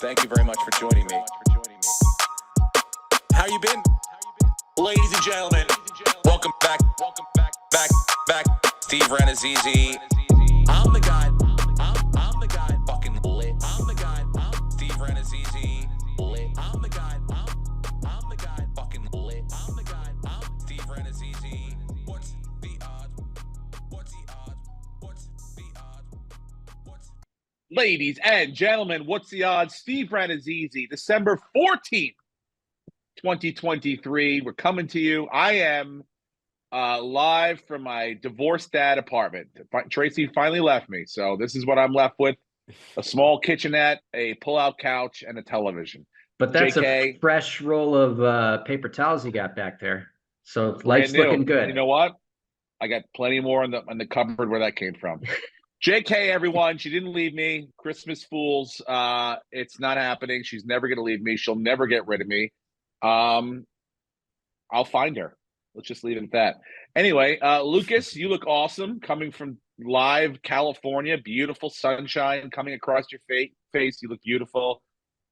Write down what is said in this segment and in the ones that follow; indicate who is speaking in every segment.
Speaker 1: Thank you very much for joining me. How you been? Ladies and gentlemen, welcome back. Back. Steve Renazizi. I'm the guy. I'm the guy. Fucking lit. I'm the guy. Steve Renazizi. Lit. I'm the guy. I'm the guy. Fucking lit. I'm the guy. Steve Renazizi. What's the odds? What's the odds? What's the odds?
Speaker 2: Ladies and gentlemen, what's the odds? Steve Renazizi, December 14th, 2023. We're coming to you. I am live from my divorced dad apartment. Tracy finally left me, so this is what I'm left with. A small kitchenette, a pull-out couch, and a television.
Speaker 3: But that's
Speaker 2: JK,
Speaker 3: a fresh roll of paper towels you got back there. So life's
Speaker 2: brand new.
Speaker 3: looking good.
Speaker 2: You know what? I got plenty more in the cupboard where that came from. JK, everyone, she didn't leave me. Christmas fools. It's not happening. She's never going to leave me. She'll never get rid of me. I'll find her. Let's just leave it at that. Anyway, Lucas, you look awesome coming from live California. Beautiful sunshine coming across your face. You look beautiful.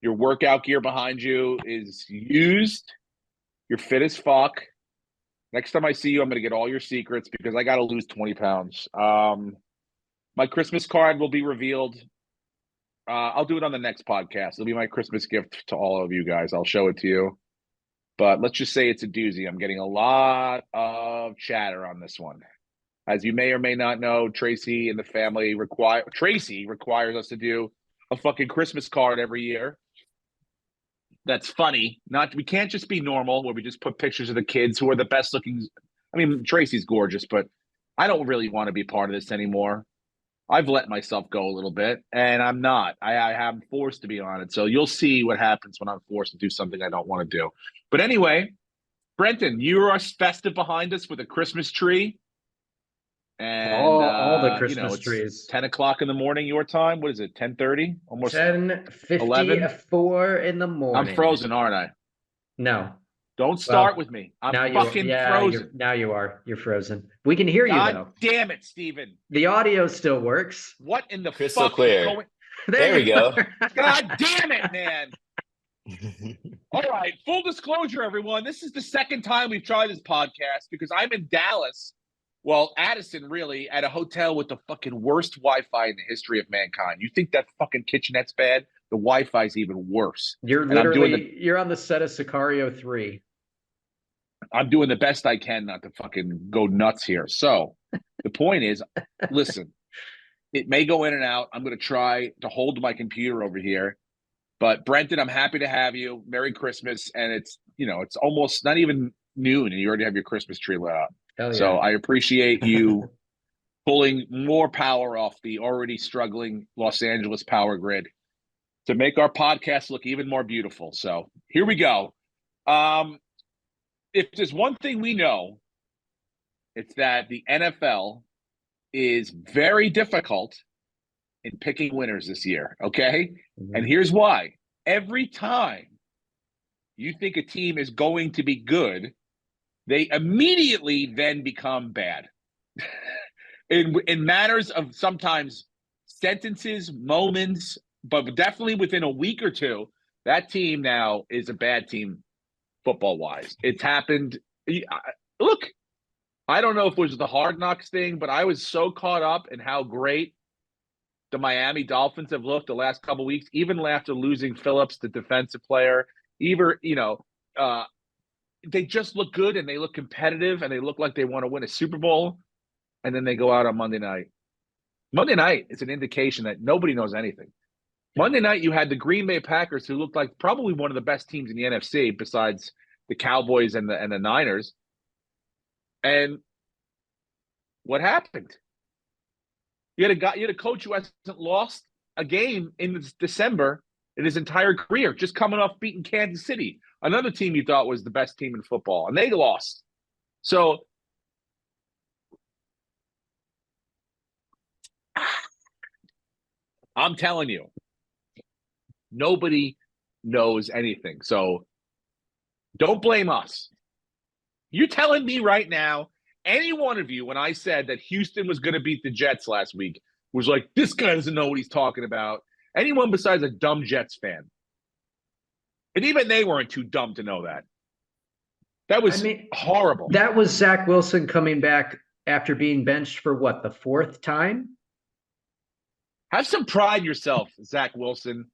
Speaker 2: Your workout gear behind you is used. You're fit as fuck. Next time I see you, I'm going to get all your secrets because I got to lose 20 pounds. My Christmas card will be revealed. I'll do it on the next podcast. It'll be my Christmas gift to all of you guys. I'll show it to you. But let's just say it's a doozy. I'm getting a lot of chatter on this one. As you may or may not know, Tracy and the family requires us to do a fucking Christmas card every year. That's funny. We can't just be normal where we just put pictures of the kids who are the best looking. I mean, Tracy's gorgeous, but I don't really want to be part of this anymore. I've let myself go a little bit, and I'm not. I am forced to be on it. So you'll see what happens when I'm forced to do something I don't want to do. But anyway, Brenton, you are festive behind us with a Christmas tree. And
Speaker 3: all the Christmas trees.
Speaker 2: 10 o'clock in the morning your time. What is it, 10:30? Almost
Speaker 3: 10:54 in the morning.
Speaker 2: I'm frozen, aren't I?
Speaker 3: No.
Speaker 2: Don't start with me. I'm fucking frozen.
Speaker 3: Now you are. You're frozen. We can hear you, though.
Speaker 2: Damn it, Steven.
Speaker 3: The audio still works.
Speaker 2: What in the
Speaker 4: Crystal
Speaker 2: fuck
Speaker 4: clear.
Speaker 2: is going?
Speaker 4: There we go.
Speaker 2: God damn it, man. All right. Full disclosure, everyone. This is the second time we've tried this podcast because I'm in Dallas. Well, Addison, really, at a hotel with the fucking worst Wi-Fi in the history of mankind. You think that fucking kitchenette's bad? The Wi-Fi is even worse.
Speaker 3: You're you're on the set of Sicario 3.
Speaker 2: I'm doing the best I can not to fucking go nuts here. So the point is, listen, it may go in and out. I'm going to try to hold my computer over here. But Brenton, I'm happy to have you. Merry Christmas. And it's almost not even noon and you already have your Christmas tree lit up.
Speaker 3: Hell yeah.
Speaker 2: So I appreciate you pulling more power off the already struggling Los Angeles power grid to make our podcast look even more beautiful. So here we go. If there's one thing we know, it's that the NFL is very difficult in picking winners this year, okay? Mm-hmm. And here's why. Every time you think a team is going to be good, they immediately then become bad. in matters of sometimes sentences, moments, but definitely within a week or two, that team now is a bad team football-wise. It's happened. Look, I don't know if it was the Hard Knocks thing, but I was so caught up in how great the Miami Dolphins have looked the last couple of weeks, even after losing Phillips, the defensive player. They just look good and they look competitive and they look like they want to win a Super Bowl. And then they go out on Monday night. Monday night is an indication that nobody knows anything. Monday night, you had the Green Bay Packers, who looked like probably one of the best teams in the NFC besides the Cowboys and the Niners. And what happened? You had a coach who hasn't lost a game in December in his entire career, just coming off beating Kansas City, another team you thought was the best team in football, and they lost. So I'm telling you, nobody knows anything. So don't blame us. You're telling me right now, any one of you, when I said that Houston was going to beat the Jets last week, was like, this guy doesn't know what he's talking about. Anyone besides a dumb Jets fan And even they weren't too dumb to know that. That was horrible.
Speaker 3: That was Zach Wilson coming back after being benched for what, the 4th time?
Speaker 2: Have some pride in yourself, Zach Wilson.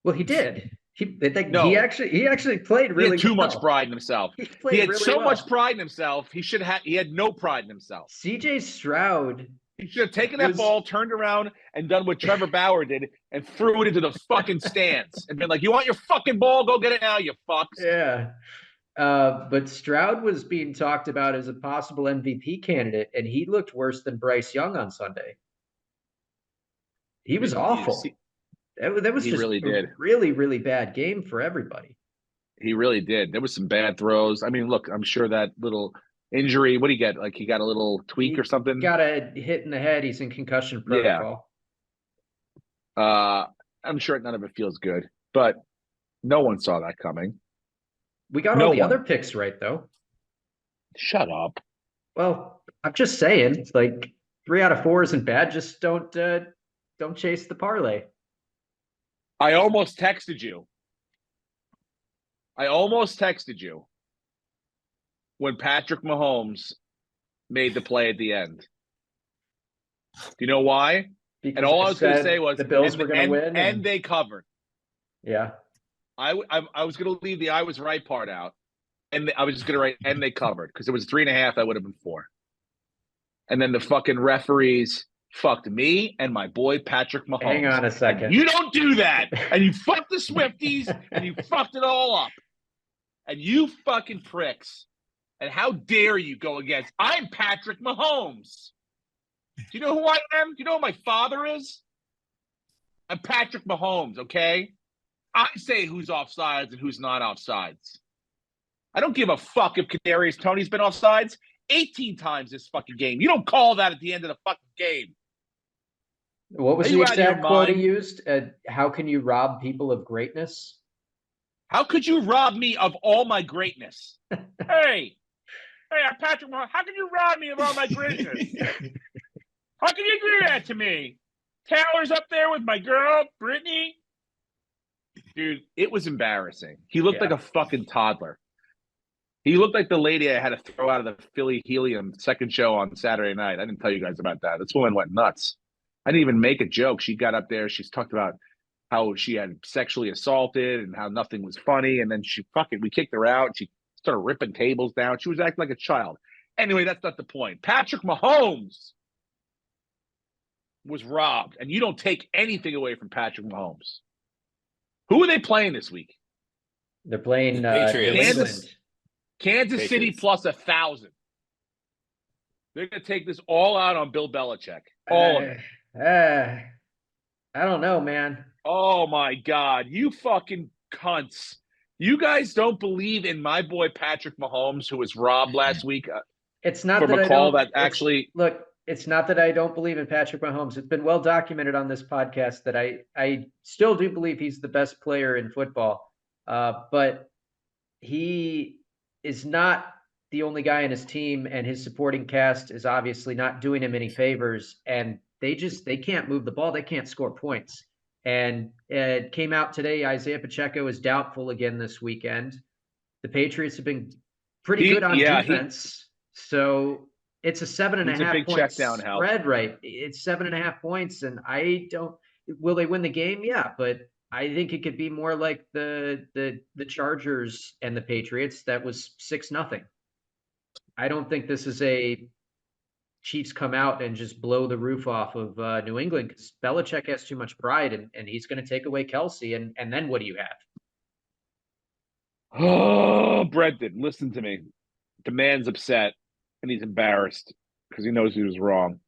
Speaker 3: Well, he did. He actually played
Speaker 2: He
Speaker 3: really
Speaker 2: had too
Speaker 3: well.
Speaker 2: much pride in himself.
Speaker 3: He
Speaker 2: had
Speaker 3: really
Speaker 2: so
Speaker 3: well.
Speaker 2: much pride in himself. He had no pride in himself.
Speaker 3: CJ Stroud.
Speaker 2: He should have taken that ball, turned around, and done what Trevor Bauer did and threw it into the fucking stands and been like, "You want your fucking ball? Go get it now, you fucks."
Speaker 3: Yeah. But Stroud was being talked about as a possible MVP candidate, and he looked worse than Bryce Young on Sunday. He was awful. That was
Speaker 2: he
Speaker 3: just
Speaker 2: really did.
Speaker 3: Really, really bad game for everybody.
Speaker 2: He really did. There was some bad throws. I mean, look, I'm sure that little injury, what did he get? Like he got a little tweak or something?
Speaker 3: Got a hit in the head. He's in concussion protocol.
Speaker 2: Yeah. I'm sure none of it feels good, but no one saw that coming.
Speaker 3: We got all the other picks right, though.
Speaker 2: Shut up.
Speaker 3: Well, I'm just saying, like 3 out of 4 isn't bad. Just don't chase the parlay.
Speaker 2: I almost texted you when Patrick Mahomes made the play at the end. Do you know why?
Speaker 3: Because
Speaker 2: and all I was going to say was
Speaker 3: the Bills were going to win,
Speaker 2: and they covered.
Speaker 3: Yeah,
Speaker 2: I was going to leave the "I was right" part out, and I was just going to write "and they covered" because it was 3.5. I would have been 4. And then the fucking referees fucked me and my boy Patrick Mahomes.
Speaker 3: Hang on a second.
Speaker 2: And you don't do that. And you fucked the Swifties and you fucked it all up. And you fucking pricks. And how dare you go against? I'm Patrick Mahomes. Do you know who I am? Do you know who my father is? I'm Patrick Mahomes, okay? I say who's offsides and who's not offsides. I don't give a fuck if Kadarius Toney's been offsides 18 times this fucking game. You don't call that at the end of the fucking game.
Speaker 3: What was the exact quote he used? How can you rob people of greatness?
Speaker 2: How could you rob me of all my greatness? Hey, I'm Patrick Mahomes. How can you rob me of all my greatness? How can you do that to me? Taylor's up there with my girl, Brittany. Dude, it was embarrassing. He looked like a fucking toddler. He looked like the lady I had to throw out of the Philly Helium second show on Saturday night. I didn't tell you guys about that. This woman went nuts. I didn't even make a joke. She got up there. She's talked about how she had sexually assaulted and how nothing was funny. And then we kicked her out. She started ripping tables down. She was acting like a child. Anyway, that's not the point. Patrick Mahomes was robbed. And you don't take anything away from Patrick Mahomes. Who are they playing this week?
Speaker 3: They're playing
Speaker 2: Kansas City plus 1,000. They're going to take this all out on Bill Belichick. All of it.
Speaker 3: I don't know, man.
Speaker 2: Oh, my God. You fucking cunts. You guys don't believe in my boy Patrick Mahomes, who was robbed last week
Speaker 3: It's not
Speaker 2: from
Speaker 3: that
Speaker 2: a call that actually –
Speaker 3: Look, it's not that I don't believe in Patrick Mahomes. It's been well documented on this podcast that I still do believe he's the best player in football. But he is not the only guy in his team, and his supporting cast is obviously not doing him any favors. And they can't move the ball. They can't score points. And it came out today, Isaiah Pacheco is doubtful again this weekend. The Patriots have been pretty good on defense. So it's a 7.5 point spread, right? It's 7.5 points. And will they win the game? Yeah, but I think it could be more like the Chargers and the Patriots. That was 6-0. I don't think this is a Chiefs come out and just blow the roof off of New England, because Belichick has too much pride, and he's going to take away Kelsey. And then what do you have?
Speaker 2: Oh, Brendan, listen to me. The man's upset and he's embarrassed because he knows he was wrong.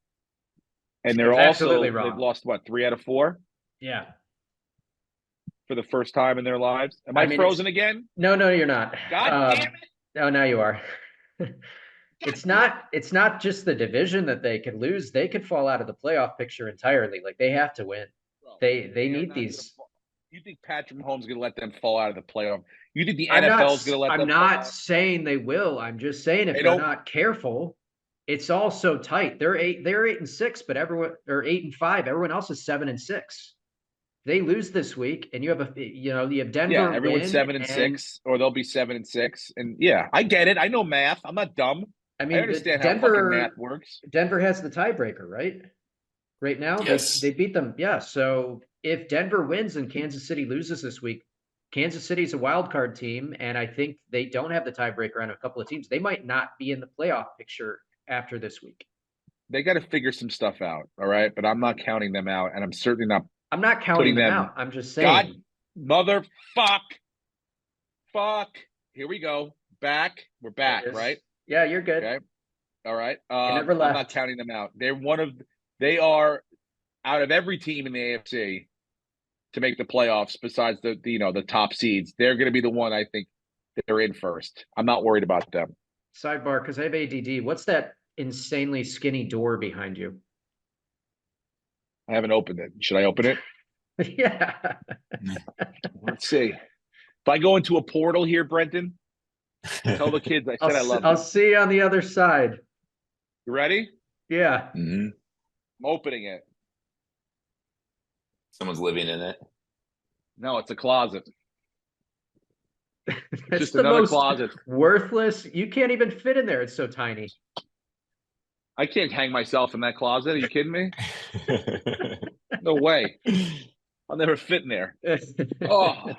Speaker 2: And they've lost, 3 out of 4?
Speaker 3: Yeah.
Speaker 2: For the first time in their lives. Am I frozen again?
Speaker 3: No, you're not.
Speaker 2: God damn it.
Speaker 3: Oh, now you are. It's not just the division that they could lose. They could fall out of the playoff picture entirely. Like, they have to win. Bro, they need these.
Speaker 2: You think Patrick Mahomes is going to let them fall out of the playoff? You think the NFL is going to let them
Speaker 3: I'm not saying they will. I'm just saying if they're not careful, it's all so tight. They're 8-6, but everyone, or 8-5. Everyone else is 7-6. they lose this week, and you have you have Denver
Speaker 2: Yeah, everyone's
Speaker 3: win,
Speaker 2: 7-6, or they'll be 7-6. And yeah, I get it. I know math. I'm not dumb.
Speaker 3: I
Speaker 2: I
Speaker 3: mean,
Speaker 2: understand how fucking math works.
Speaker 3: Denver has the tiebreaker, right? Right now,
Speaker 4: Yes.
Speaker 3: they beat them. Yeah. So if Denver wins and Kansas City loses this week, Kansas City's a wild card team, and I think they don't have the tiebreaker on a couple of teams. They might not be in the playoff picture after this week.
Speaker 2: They got to figure some stuff out, all right? But I'm not counting them out, and I'm certainly not
Speaker 3: I'm not counting
Speaker 2: putting
Speaker 3: them
Speaker 2: them.
Speaker 3: out. I'm just
Speaker 2: God,
Speaker 3: saying.
Speaker 2: fuck. Here we go. We're back, right?
Speaker 3: Yeah, you're good.
Speaker 2: Okay. All right.
Speaker 3: never
Speaker 2: I'm not
Speaker 3: left.
Speaker 2: counting them out. They are out of every team in the AFC to make the playoffs besides the top seeds. They're going to be the one I think they're in first. I'm not worried about them.
Speaker 3: Sidebar, because I have ADD. What's that insanely skinny door behind you?
Speaker 2: I haven't opened it. Should I open it?
Speaker 3: Yeah.
Speaker 2: Let's see. If I go into a portal here, Brenton, tell the kids I said I love
Speaker 3: I'll
Speaker 2: them.
Speaker 3: see you on the other side.
Speaker 2: You ready?
Speaker 3: Yeah.
Speaker 4: Mhm.
Speaker 2: I'm opening it.
Speaker 4: Someone's living in it.
Speaker 2: No, it's a closet.
Speaker 3: That's
Speaker 2: Just
Speaker 3: the
Speaker 2: another
Speaker 3: most
Speaker 2: closet.
Speaker 3: worthless. You can't even fit in there. It's so tiny.
Speaker 2: I can't hang myself in that closet. Are you kidding me? No way. I'll never fit in there. Oh,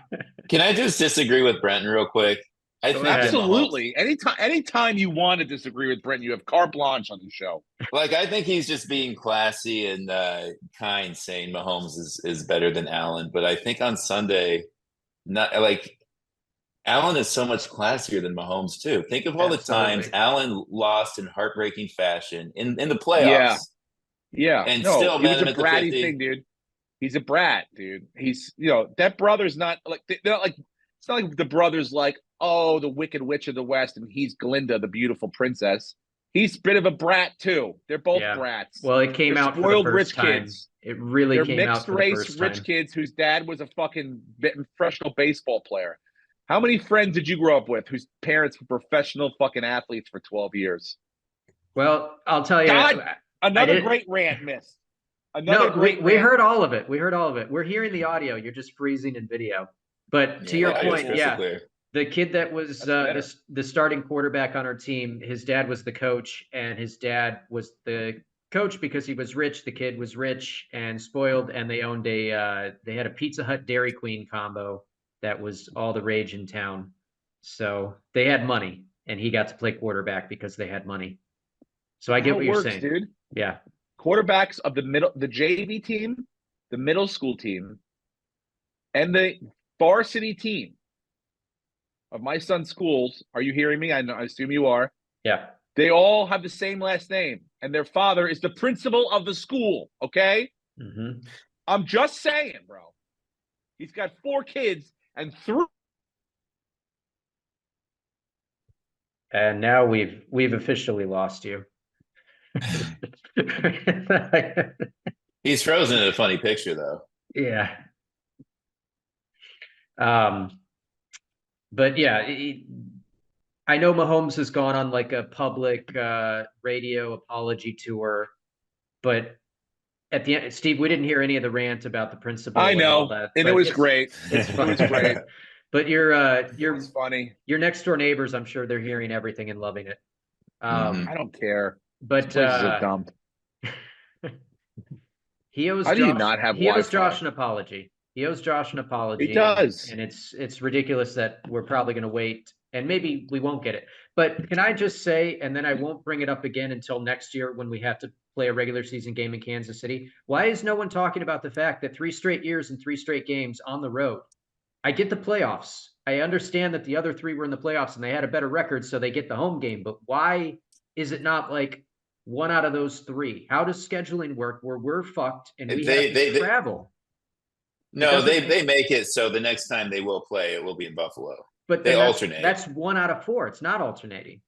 Speaker 4: Can I just disagree with Brenton real quick? I
Speaker 3: Go
Speaker 4: think
Speaker 3: ahead.
Speaker 4: that
Speaker 2: absolutely. Anytime you want to disagree with Brent, you have carte blanche on the show.
Speaker 4: I think he's just being classy and kind, saying Mahomes is better than Allen. But I think on Sunday, not like Allen is so much classier than Mahomes too. Think of all the times
Speaker 3: Absolutely.
Speaker 4: Allen lost in heartbreaking fashion in the playoffs.
Speaker 2: Yeah. Yeah.
Speaker 4: And
Speaker 2: no,
Speaker 4: still
Speaker 2: it
Speaker 4: met
Speaker 2: was a
Speaker 4: him at the
Speaker 2: bratty
Speaker 4: 50.
Speaker 2: thing, dude. He's a brat, dude. He's that brother's not like they're not like it's not like the brother's like, oh, the Wicked Witch of the West, and he's Glinda, the beautiful princess. He's a bit of a brat too. They're both
Speaker 3: Yeah.
Speaker 2: brats.
Speaker 3: Well, it came
Speaker 2: They're
Speaker 3: out for the
Speaker 2: spoiled
Speaker 3: first
Speaker 2: rich
Speaker 3: time.
Speaker 2: kids.
Speaker 3: It really
Speaker 2: They're
Speaker 3: came out
Speaker 2: mixed
Speaker 3: for the
Speaker 2: race
Speaker 3: first
Speaker 2: rich
Speaker 3: time.
Speaker 2: kids whose dad was a fucking professional baseball player. How many friends did you grow up with whose parents were professional fucking athletes for 12 years?
Speaker 3: Well, I'll tell you.
Speaker 2: God, another
Speaker 3: didn't-
Speaker 2: great rant, miss.
Speaker 3: No,
Speaker 2: great
Speaker 3: we
Speaker 2: rant.
Speaker 3: heard all of it. We heard all of it. We're hearing the audio. You're just freezing in video. But to your
Speaker 4: audio is
Speaker 3: point,
Speaker 4: crystal
Speaker 3: yeah,
Speaker 4: clear.
Speaker 3: the kid that was
Speaker 2: better.
Speaker 3: the starting quarterback on our team, his dad was the coach, and his dad was the coach because he was rich. The kid was rich and spoiled, and they owned they had a Pizza Hut Dairy Queen combo that was all the rage in town. So they had money, and he got to play quarterback because they had money. So I get
Speaker 2: How
Speaker 3: what
Speaker 2: it
Speaker 3: you're
Speaker 2: works,
Speaker 3: saying,
Speaker 2: dude.
Speaker 3: Yeah.
Speaker 2: Quarterbacks of the JV team, the middle school team, and the varsity team of my son's schools. Are you hearing me? I assume you are.
Speaker 3: Yeah.
Speaker 2: They all have the same last name, and their father is the principal of the school. Okay,
Speaker 3: Mm-hmm.
Speaker 2: I'm just saying, bro. He's got 4 kids and 3.
Speaker 3: And now we've officially lost you.
Speaker 4: He's frozen in a funny picture though.
Speaker 3: Yeah. But yeah, I know Mahomes has gone on like a public radio apology tour, but at the end, Steve, we didn't hear any of the rant about the principal.
Speaker 2: I
Speaker 3: and all
Speaker 2: know,
Speaker 3: that,
Speaker 2: and
Speaker 3: but
Speaker 2: it was great.
Speaker 3: It's
Speaker 2: It
Speaker 3: fun.
Speaker 2: was great.
Speaker 3: But
Speaker 2: It was funny.
Speaker 3: your next door neighbors, I'm sure they're hearing everything and loving it.
Speaker 4: Mhm.
Speaker 2: I don't care.
Speaker 3: But
Speaker 2: This place is a dump.
Speaker 3: he owes
Speaker 2: How do you
Speaker 3: Josh,
Speaker 2: not have
Speaker 3: he owes
Speaker 2: Wi-Fi?
Speaker 3: Josh an apology. He owes Josh an apology.
Speaker 2: He does.
Speaker 3: And it's ridiculous that we're probably going to wait, and maybe we won't get it. But can I just say, and then I won't bring it up again until next year when we have to play a regular season game in Kansas City. Why is no one talking about the fact that 3 straight years and 3 straight games on the road? I get the playoffs. I understand that the other 3 were in the playoffs and they had a better record, so they get the home game. But why is it not like 1 out of those 3? How does scheduling work where we're fucked and we have to travel?
Speaker 4: No, they make it so the next time they will play, it will be in Buffalo.
Speaker 3: But
Speaker 4: they
Speaker 3: then
Speaker 4: alternate.
Speaker 3: That's 1 out of 4. It's not alternating.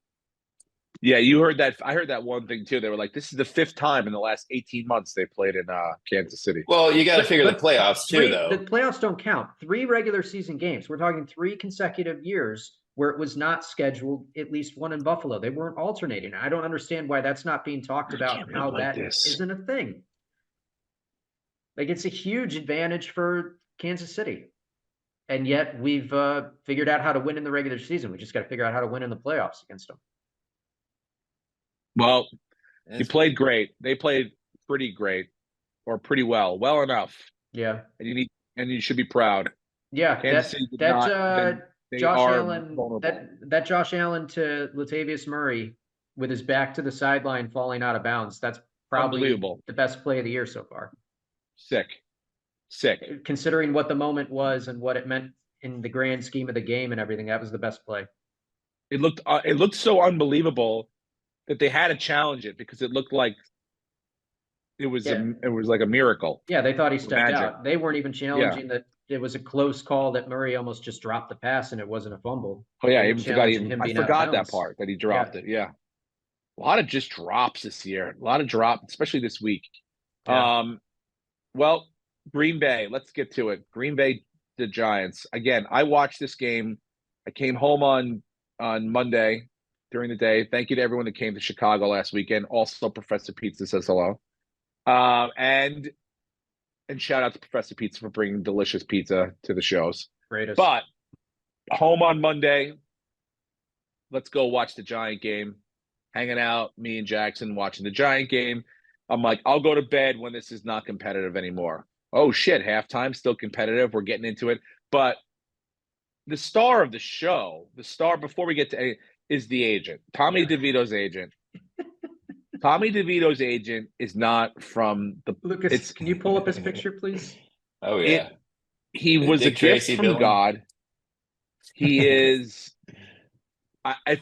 Speaker 2: Yeah, you heard that. I heard that one thing too. They were like, "This is the 5th time in the last 18 months they played in Kansas City."
Speaker 4: Well, you got to figure the playoffs too, though.
Speaker 3: The playoffs don't count. 3 regular season games. We're talking 3 consecutive years where it was not scheduled. At least 1 in Buffalo. They weren't alternating. I don't understand why that's not being talked about. How that isn't a thing. Like, it's a huge advantage for Kansas City. And yet we've figured out how to win in the regular season. We just got to figure out how to win in the playoffs against them.
Speaker 2: Well, you played great. They played pretty great, or pretty well enough.
Speaker 3: Yeah.
Speaker 2: And you should be proud.
Speaker 3: Yeah.
Speaker 2: Kansas City did not. They
Speaker 3: Josh
Speaker 2: are
Speaker 3: Allen,
Speaker 2: vulnerable.
Speaker 3: that Josh Allen to Latavius Murray with his back to the sideline falling out of bounds. That's probably
Speaker 2: Unbelievable.
Speaker 3: the best play of the year so far.
Speaker 2: Sick.
Speaker 3: Considering what the moment was and what it meant in the grand scheme of the game and everything, that was the best play.
Speaker 2: It looked so unbelievable that they had to challenge it because it looked like it was like a miracle.
Speaker 3: Yeah, they thought he stepped
Speaker 2: Magic.
Speaker 3: out. They weren't even challenging that it was a close call that Murray almost just dropped the pass and it wasn't a fumble.
Speaker 2: Oh yeah,
Speaker 3: They
Speaker 2: I
Speaker 3: were
Speaker 2: even
Speaker 3: challenging him
Speaker 2: I
Speaker 3: being out of
Speaker 2: forgot that
Speaker 3: bounds.
Speaker 2: part that he dropped it. Yeah. A lot of just drops this year. A lot of drops, especially this week.
Speaker 3: Yeah.
Speaker 2: Well, Green Bay, let's get to it. Green Bay, the Giants. Again, I watched this game. I came home on Monday during the day. Thank you to everyone that came to Chicago last weekend. Also, Professor Pizza says hello. And shout out to Professor Pizza for bringing delicious pizza to the shows.
Speaker 3: Greatest.
Speaker 2: But home on Monday, let's go watch the Giant game. Hanging out, me and Jackson watching the Giant game. I'm like, I'll go to bed when this is not competitive anymore. Oh shit, halftime still competitive. We're getting into it. But the star of the show, before we get to is the agent, Tommy DeVito's agent. Tommy DeVito's agent is not from the
Speaker 3: Lucas, can you pull up his picture, please?
Speaker 4: Oh yeah.
Speaker 2: He was a gift
Speaker 4: Tracy
Speaker 2: from
Speaker 4: villain?
Speaker 2: God. He is if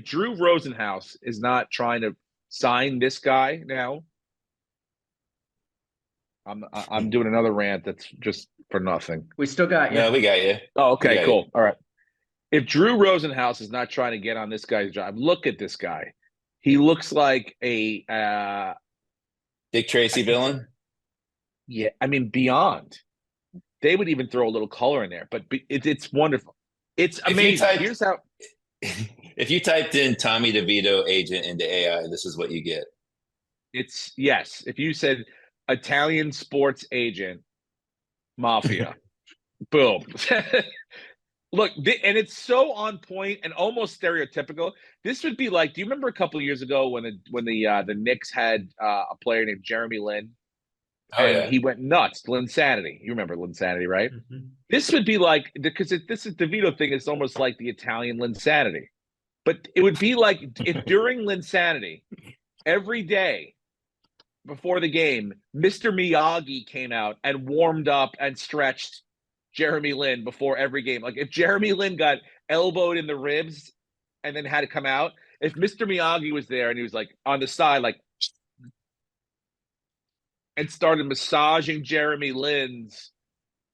Speaker 2: Drew Rosenhaus is not trying to sign this guy now, I'm doing another rant that's just for nothing.
Speaker 3: We still got you.
Speaker 4: No, we got you.
Speaker 2: Oh, okay,
Speaker 4: got
Speaker 2: cool. All right. If Drew Rosenhaus is not trying to get on this guy's job, look at this guy. He looks like a
Speaker 4: Dick Tracy villain.
Speaker 2: Yeah, I mean beyond. They would even throw a little color in there, but it's wonderful. It's amazing. Here's how.
Speaker 4: If you typed in Tommy DeVito agent into AI, this is what you get.
Speaker 2: It's yes. If you said Italian sports agent, mafia, boom. Look, and it's so on point and almost stereotypical. This would be like, do you remember a couple of years ago when the Knicks had a player named Jeremy Lin?
Speaker 4: Oh,
Speaker 2: and
Speaker 4: yeah.
Speaker 2: he went nuts. Linsanity. You remember Linsanity, right?
Speaker 3: Mm-hmm.
Speaker 2: This would be like, because this is DeVito thing. It's almost like the Italian Linsanity. But it would be like if during Linsanity, every day before the game, Mr. Miyagi came out and warmed up and stretched Jeremy Lin before every game. Like if Jeremy Lin got elbowed in the ribs and then had to come out, if Mr. Miyagi was there and he was like on the side, like, and started massaging Jeremy Lin's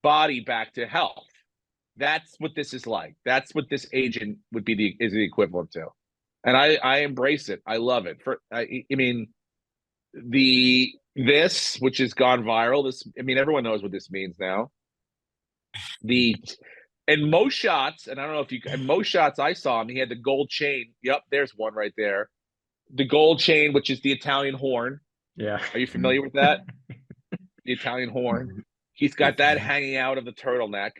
Speaker 2: body back to health. That's what this is like. That's what this agent would be is the equivalent to. And I embrace it. I love it. I mean, this which has gone viral, everyone knows what this means now. And most shots, and I don't know if and most shots I saw him, he had the gold chain. Yep, there's one right there. The gold chain, which is the Italian horn.
Speaker 3: Yeah.
Speaker 2: Are you familiar with that? The Italian horn. He's got that hanging out of the turtleneck.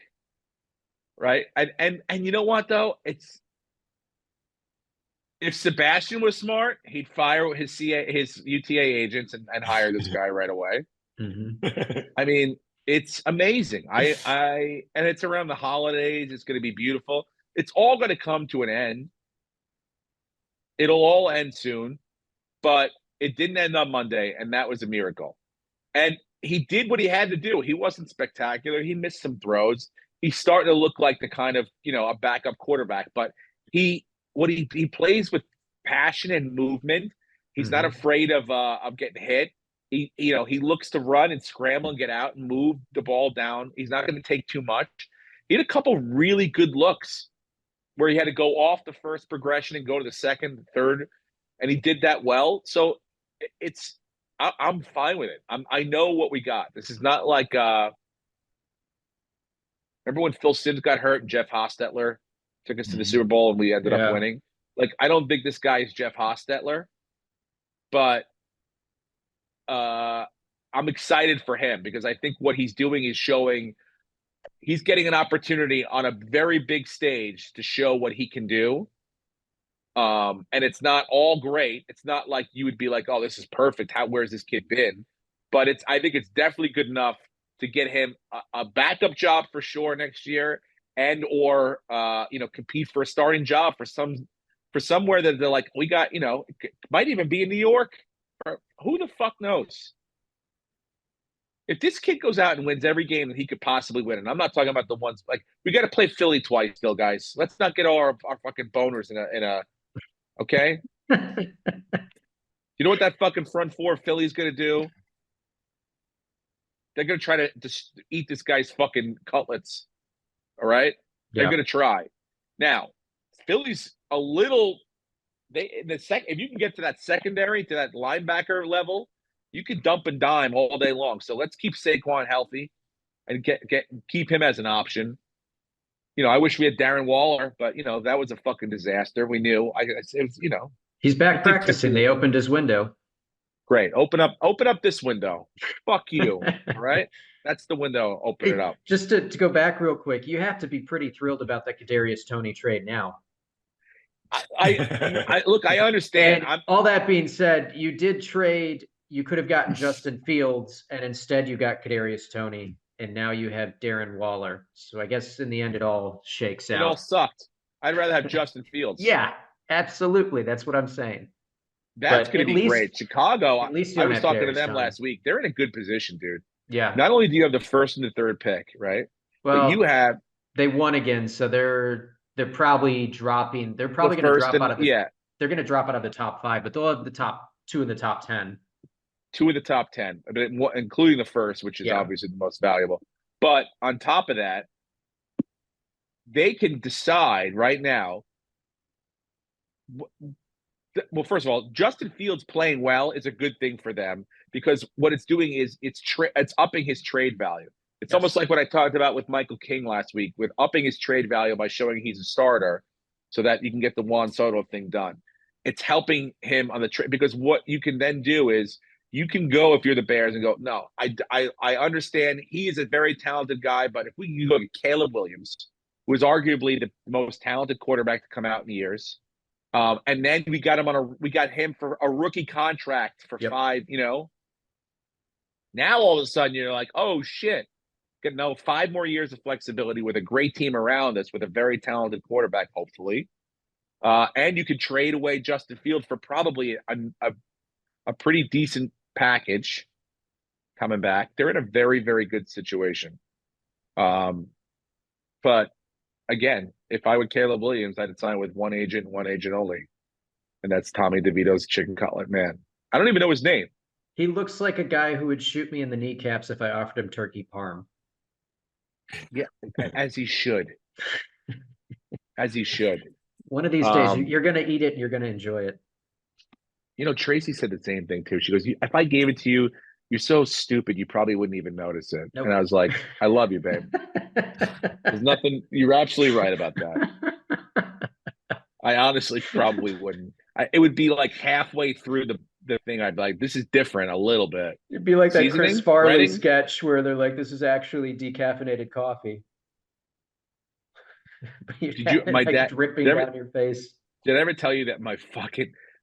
Speaker 2: Right? And you know what though? If Sebastian was smart, he'd fire his UTA agents and hire this guy right away.
Speaker 3: Mm-hmm.
Speaker 2: I mean, it's amazing. And it's around the holidays. It's going to be beautiful. It's all going to come to an end. It'll all end soon, but it didn't end on Monday, and that was a miracle. And he did what he had to do. He wasn't spectacular. He missed some throws. He's starting to look like the kind of, a backup quarterback, but he plays with passion and movement. He's not afraid of getting hit. He looks to run and scramble and get out and move the ball down. He's not going to take too much. He had a couple really good looks where he had to go off the first progression and go to the second, third, and he did that well. So I'm fine with it. I know what we got. This is not like remember when Phil Simms got hurt and Jeff Hostetler took us to the Super Bowl and we ended up winning? Like, I don't think this guy is Jeff Hostetler, but I'm excited for him because I think what he's doing is showing he's getting an opportunity on a very big stage to show what he can do. And it's not all great. It's not like you would be like, oh, this is perfect. Where's this kid been? But I think it's definitely good enough to get him a backup job for sure next year, and or compete for a starting job for somewhere that they're like, we got, it might even be in New York, or who the fuck knows? If this kid goes out and wins every game that he could possibly win, and I'm not talking about the ones like we got to play Philly twice still, guys. Let's not get all our fucking boners in a okay. You know what that fucking front four of Philly's gonna do? They're gonna try to just eat this guy's fucking cutlets. All right, they're gonna try. Now, Philly's a little. If you can get to that secondary, to that linebacker level, you can dump and dime all day long. So let's keep Saquon healthy and keep him as an option. I wish we had Darren Waller, but that was a fucking disaster. We knew.
Speaker 3: He's back practicing. They opened his window.
Speaker 2: Great. Open up this window. Fuck you. All right. That's the window. Open it up.
Speaker 3: Just to go back real quick, you have to be pretty thrilled about that Kadarius Toney trade now.
Speaker 2: I look, I understand.
Speaker 3: All that being said, you did trade. You could have gotten Justin Fields, and instead you got Kadarius Toney, and now you have Darren Waller. So I guess in the end, it all shakes out.
Speaker 2: It all sucked. I'd rather have Justin Fields.
Speaker 3: Yeah, absolutely. That's what I'm saying.
Speaker 2: That's going to be great. Chicago, I was talking to them
Speaker 3: Toney
Speaker 2: last week. They're in a good position, dude.
Speaker 3: Yeah.
Speaker 2: Not only do you have the first and the third pick, right?
Speaker 3: Well,
Speaker 2: but
Speaker 3: they won again, so they're probably dropping. They're probably going to drop out of They're going to drop out of the top 5, but they'll have the top 2 in the top 10.
Speaker 2: 2 in the top 10, including the first, which is obviously the most valuable. But on top of that, they can decide right now. Well, first of all, Justin Fields playing well is a good thing for them because what it's doing is it's upping his trade value. It's almost like what I talked about with Michael King last week, with upping his trade value by showing he's a starter so that you can get the Juan Soto thing done. It's helping him on the trade because what you can then do is you can go, if you're the Bears, and go, no, I understand he is a very talented guy, but if we can go to Caleb Williams, who is arguably the most talented quarterback to come out in years, and then we got him for a rookie contract for 5, Now all of a sudden you're like, oh shit, 5 more years of flexibility with a great team around us with a very talented quarterback, hopefully. And you could trade away Justin Fields for probably a pretty decent package coming back. They're in a very, very good situation. But again, if I were Caleb Williams, I'd sign with one agent only. And that's Tommy DeVito's chicken cutlet man. I don't even know his name.
Speaker 3: He looks like a guy who would shoot me in the kneecaps if I offered him turkey parm.
Speaker 2: Yeah, as he should. As he should.
Speaker 3: One of these days, you're going to eat it and you're going to enjoy it.
Speaker 2: Tracy said the same thing too. She goes, if I gave it to you, you're so stupid, you probably wouldn't even notice it. Nope. And I was like, I love you, babe. There's nothing. You're absolutely right about that. I honestly probably wouldn't. It would be like halfway through the thing, I'd be like, this is different a little bit.
Speaker 3: It'd be like that Chris Farley sketch where they're like, this is actually decaffeinated coffee.
Speaker 2: My dad
Speaker 3: dripping down your face.
Speaker 2: Did I ever tell you that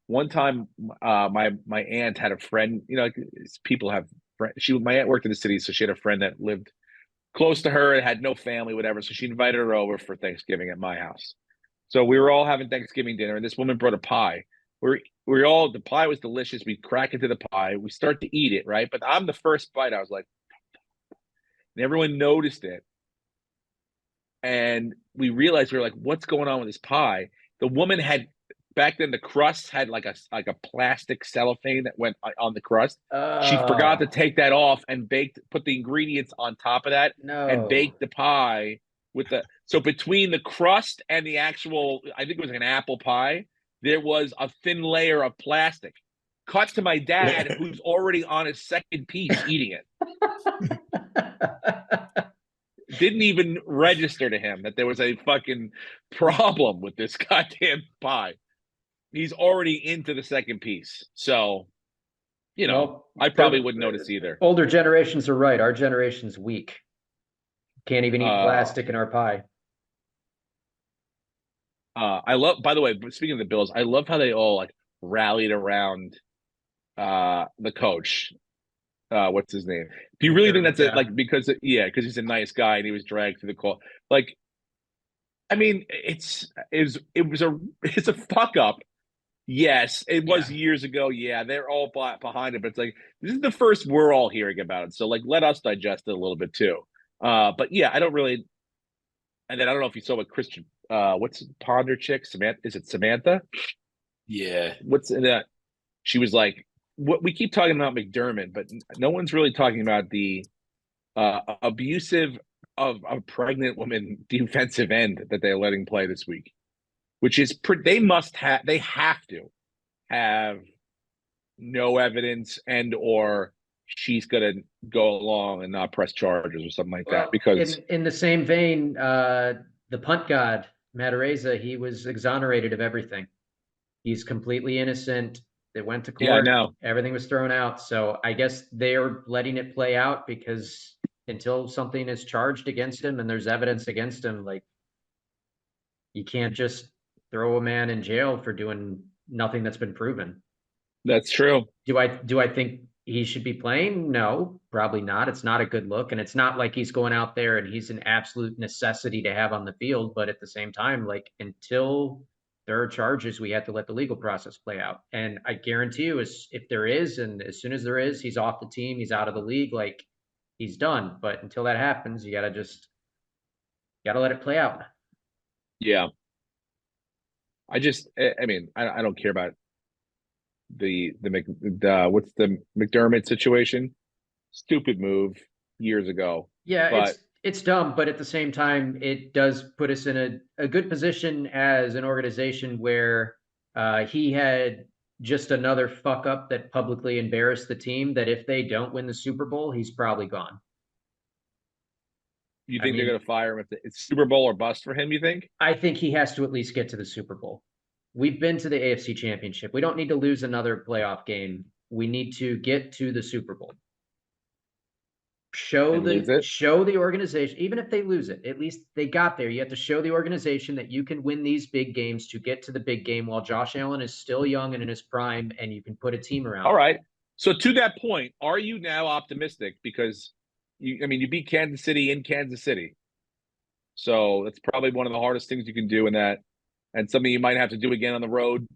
Speaker 2: one time my aunt had a friend, people have friends. My aunt worked in the city, so she had a friend that lived close to her and had no family, whatever. So she invited her over for Thanksgiving at my house. So we were all having Thanksgiving dinner, and this woman brought a pie. The pie was delicious. We crack into the pie. We start to eat it, right? But I'm the first bite. I was like, and everyone noticed it. And we realized, we were like, what's going on with this pie? The woman had, back then the crust had like a plastic cellophane that went on the crust. She forgot to take that off and put the ingredients on top of that and baked the pie so between the crust and the actual, I think it was an apple pie, there was a thin layer of plastic. Cut to my dad, who's already on his second piece eating it. Didn't even register to him that there was a fucking problem with this goddamn pie. He's already into the second piece. So I probably wouldn't notice either.
Speaker 3: Older generations are right. Our generation's weak. Can't even eat plastic in our pie.
Speaker 2: I love, by the way, speaking of the Bills, I love how they all like rallied around the coach. What's his name? Do you really think that's it? Like, because he's a nice guy and he was dragged through the call. Like, I mean, it's a fuck up. Yes, it was years ago. Yeah, they're all behind it, but it's like this is the first we're all hearing about it. So like, let us digest it a little bit too. But yeah, I don't really. And then I don't know if you saw what Christian, what's Ponder chick Samantha? Is it Samantha?
Speaker 4: Yeah.
Speaker 2: What's in that? She was like, what we keep talking about McDermott, but no one's really talking about the abusive of a pregnant woman defensive end that they're letting play this week, which is they have to have no evidence and or she's gonna go along and not press charges or something like that. Because
Speaker 3: in the same vein, the punt god Matareza, he was exonerated of everything. He's completely innocent. They went to court.
Speaker 2: Yeah, I know.
Speaker 3: Everything was thrown out. So I guess they're letting it play out because until something is charged against him and there's evidence against him, like you can't just throw a man in jail for doing nothing that's been proven.
Speaker 2: That's true.
Speaker 3: Do I think he should be playing? No, probably not. It's not a good look. And it's not like he's going out there and he's an absolute necessity to have on the field. But at the same time, like until there are charges, we have to let the legal process play out. And I guarantee you, if there is, and as soon as there is, he's off the team, he's out of the league, like he's done. But until that happens, you gotta let it play out.
Speaker 2: Yeah. I mean, I don't care about what's the McDermott situation? Stupid move years ago.
Speaker 3: Yeah,
Speaker 2: but
Speaker 3: it's dumb, but at the same time, it does put us in a good position as an organization where he had just another fuck up that publicly embarrassed the team, that if they don't win the Super Bowl, he's probably gone.
Speaker 2: You think they're going to fire him if it's Super Bowl or bust for him, you think?
Speaker 3: I think he has to at least get to the Super Bowl. We've been to the AFC Championship. We don't need to lose another playoff game. We need to get to the Super Bowl. Show the organization, even if they lose it, at least they got there. You have to show the organization that you can win these big games to get to the big game while Josh Allen is still young and in his prime, and you can put a team around.
Speaker 2: All right. So to that point, are you now optimistic? Because you beat Kansas City in Kansas City. So that's probably one of the hardest things you can do in that, and something you might have to do again on the road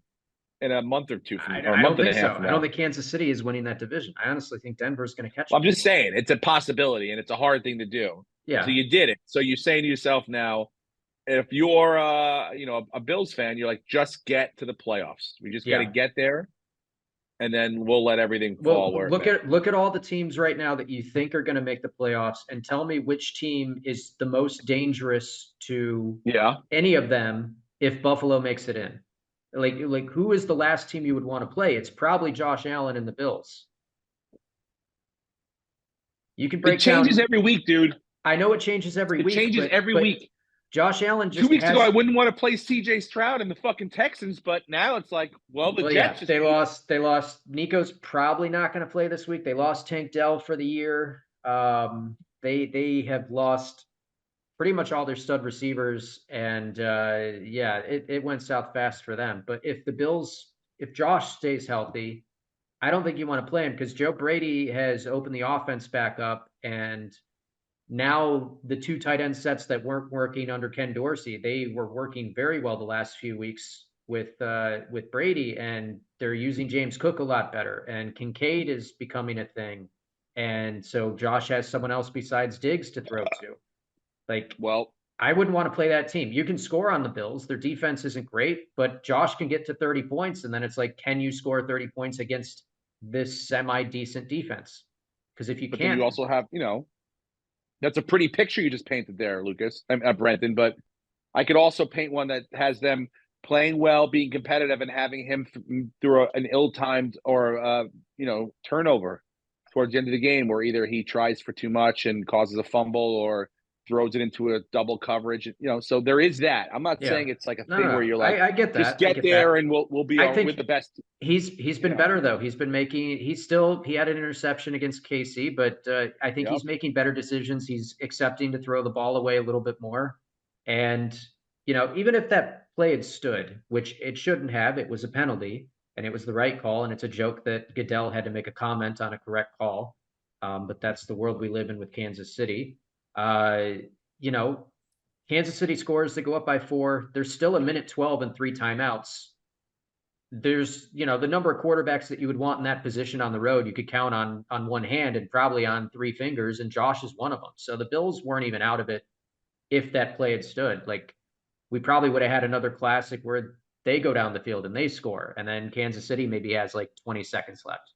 Speaker 2: in a month or two
Speaker 3: I don't think so. I don't think Kansas City is winning that division. I honestly think Denver's going to catch it.
Speaker 2: I'm just saying it's a possibility and it's a hard thing to do.
Speaker 3: Yeah.
Speaker 2: So you did it. So you're saying to yourself now, if you're a Bills fan, you're like, just get to the playoffs. We just got to get there, and then we'll let everything fall.
Speaker 3: Look at all the teams right now that you think are going to make the playoffs, and tell me which team is the most dangerous to any of them if Buffalo makes it in. Like who is the last team you would want to play? It's probably Josh Allen and the Bills. You can break down.
Speaker 2: It changes every week, dude.
Speaker 3: I know it changes every week.
Speaker 2: It changes every week.
Speaker 3: Josh Allen just
Speaker 2: 2 weeks ago, I wouldn't want to play CJ Stroud and the fucking Texans, but now it's like, Jets.
Speaker 3: They lost. Nico's probably not going to play this week. They lost Tank Dell for the year. They have lost pretty much all their stud receivers, and it went south fast for them. But if Josh stays healthy, I don't think you want to play him because Joe Brady has opened the offense back up, and now the two tight end sets that weren't working under Ken Dorsey, they were working very well the last few weeks with Brady, and they're using James Cook a lot better, and Kincaid is becoming a thing, and so Josh has someone else besides Diggs to throw to. I wouldn't want to play that team. You can score on the Bills. Their defense isn't great, but Josh can get to 30 points. And then it's like, can you score 30 points against this semi-decent defense? Because if you can't.
Speaker 2: Then you also have, that's a pretty picture you just painted there, Lucas, Brenton. But I could also paint one that has them playing well, being competitive, and having him through an ill-timed or, turnover towards the end of the game where either he tries for too much and causes a fumble, or throws it into a double coverage. So there is that. I'm not
Speaker 3: Yeah.
Speaker 2: saying it's like a
Speaker 3: No,
Speaker 2: thing
Speaker 3: no,
Speaker 2: where you're like,
Speaker 3: I get that.
Speaker 2: just
Speaker 3: I
Speaker 2: get
Speaker 3: get
Speaker 2: there
Speaker 3: that.
Speaker 2: and we'll be
Speaker 3: I think
Speaker 2: with the best.
Speaker 3: he's been better though. He had an interception against KC, but I think
Speaker 2: Yep.
Speaker 3: he's making better decisions. He's accepting to throw the ball away a little bit more. And, even if that play had stood, which it shouldn't have, it was a penalty and it was the right call. And it's a joke that Goodell had to make a comment on a correct call. But that's the world we live in with Kansas City. Kansas City scores, they go up by 4. There's still a minute 12 and 3 timeouts. There's, the number of quarterbacks that you would want in that position on the road, you could count on one hand and probably on 3 fingers, and Josh is one of them. So the Bills weren't even out of it if that play had stood. Like, we probably would have had another classic where they go down the field and they score, and then Kansas City maybe has like 20 seconds left,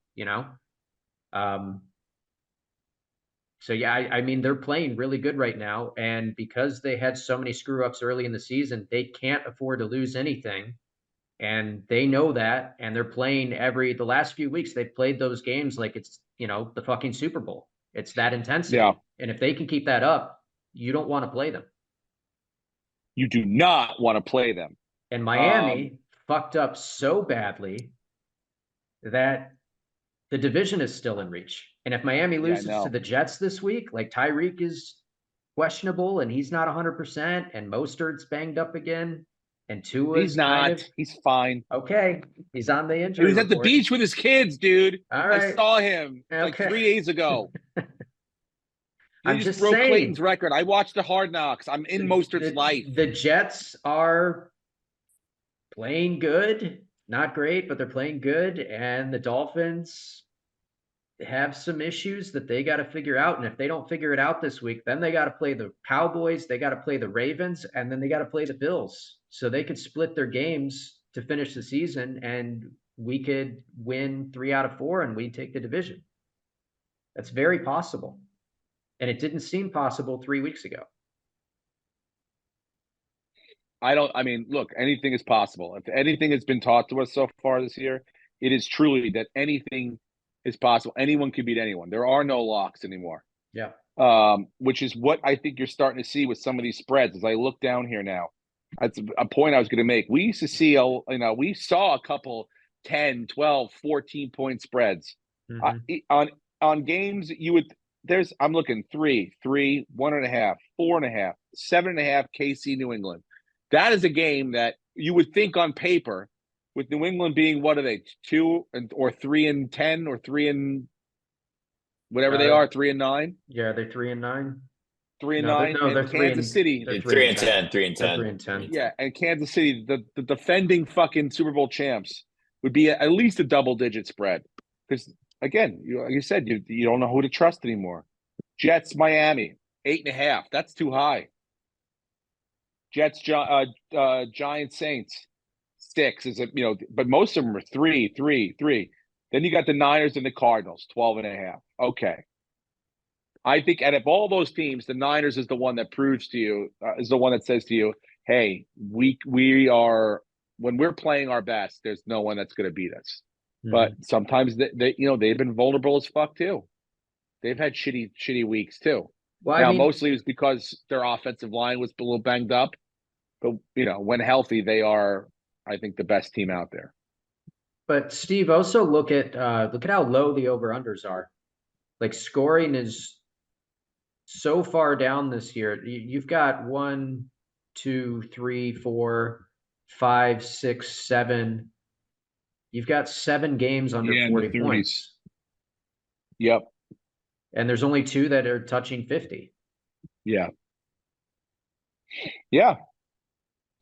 Speaker 3: So yeah, I mean, they're playing really good right now, and because they had so many screw ups early in the season, they can't afford to lose anything, and they know that, and they're playing the last few weeks. They've played those games like it's the fucking Super Bowl. It's that intensity,
Speaker 2: Yeah.
Speaker 3: and if they can keep that up, you don't want to play them.
Speaker 2: You do not want to play them.
Speaker 3: And Miami fucked up so badly that the division is still in reach. And if Miami loses to the Jets this week, like Tyreek is questionable and he's not 100%, and Mostert's banged up again, and Tua's
Speaker 2: He's not. He's fine.
Speaker 3: Okay. He's on the injury
Speaker 2: He was at the
Speaker 3: report.
Speaker 2: beach with his kids, dude.
Speaker 3: All right.
Speaker 2: I saw him like
Speaker 3: Okay.
Speaker 2: 3 days ago.
Speaker 3: I'm
Speaker 2: He
Speaker 3: just
Speaker 2: broke
Speaker 3: saying.
Speaker 2: Clayton's record. I watched the Hard Knocks. I'm in Mostert's life.
Speaker 3: The Jets are playing good. Not great, but they're playing good. And the Dolphins have some issues that they got to figure out. And if they don't figure it out this week, then they got to play the Cowboys, they got to play the Ravens, and then they got to play the Bills. So they could split their games to finish the season, and we could win 3 out of 4 and we'd take the division. That's very possible. And it didn't seem possible 3 weeks ago.
Speaker 2: Look, anything is possible. If anything has been taught to us so far this year, it is truly that anything is possible. Anyone can beat anyone. There are no locks anymore.
Speaker 3: Yeah.
Speaker 2: Which is what I think you're starting to see with some of these spreads. As I look down here now, that's a point I was going to make. We used to see, we saw a couple 10, 12, 14-point spreads.
Speaker 3: Mm-hmm.
Speaker 2: On games, I'm looking 3, 1.5, 4.5, 7.5 KC New England. That is a game that you would think on paper, with New England being, what are they, 2 or 3-10 or 3 and whatever they are, 3-9.
Speaker 3: Yeah, they're 3-9.
Speaker 2: 3-9.
Speaker 3: No, they're
Speaker 2: Kansas City.
Speaker 4: 3-10. 3-10.
Speaker 3: 3-10.
Speaker 2: Yeah, and Kansas City, the defending fucking Super Bowl champs, would be at least a double-digit spread. Because again, like you said, you don't know who to trust anymore. Jets, Miami, 8.5. That's too high. Jets, Giants, Saints, 6 is but most of them are 3. Then you got the Niners and the Cardinals, 12.5. Okay. I think out of all those teams, the Niners is the one that proves to you, is the one that says to you, hey, we are, when we're playing our best, there's no one that's going to beat us. Mm-hmm. But sometimes they've been vulnerable as fuck too. They've had shitty weeks too. Well, mostly it was because their offensive line was a little banged up. But, when healthy, they are, I think, the best team out there.
Speaker 3: But Steve, also look at how low the over-unders are. Like, scoring is so far down this year. You've got 1, 2, 3, 4, 5, 6, 7. You've got 7 games under 40 points.
Speaker 2: Yep.
Speaker 3: And there's only 2 that are touching 50.
Speaker 2: Yeah. Yeah.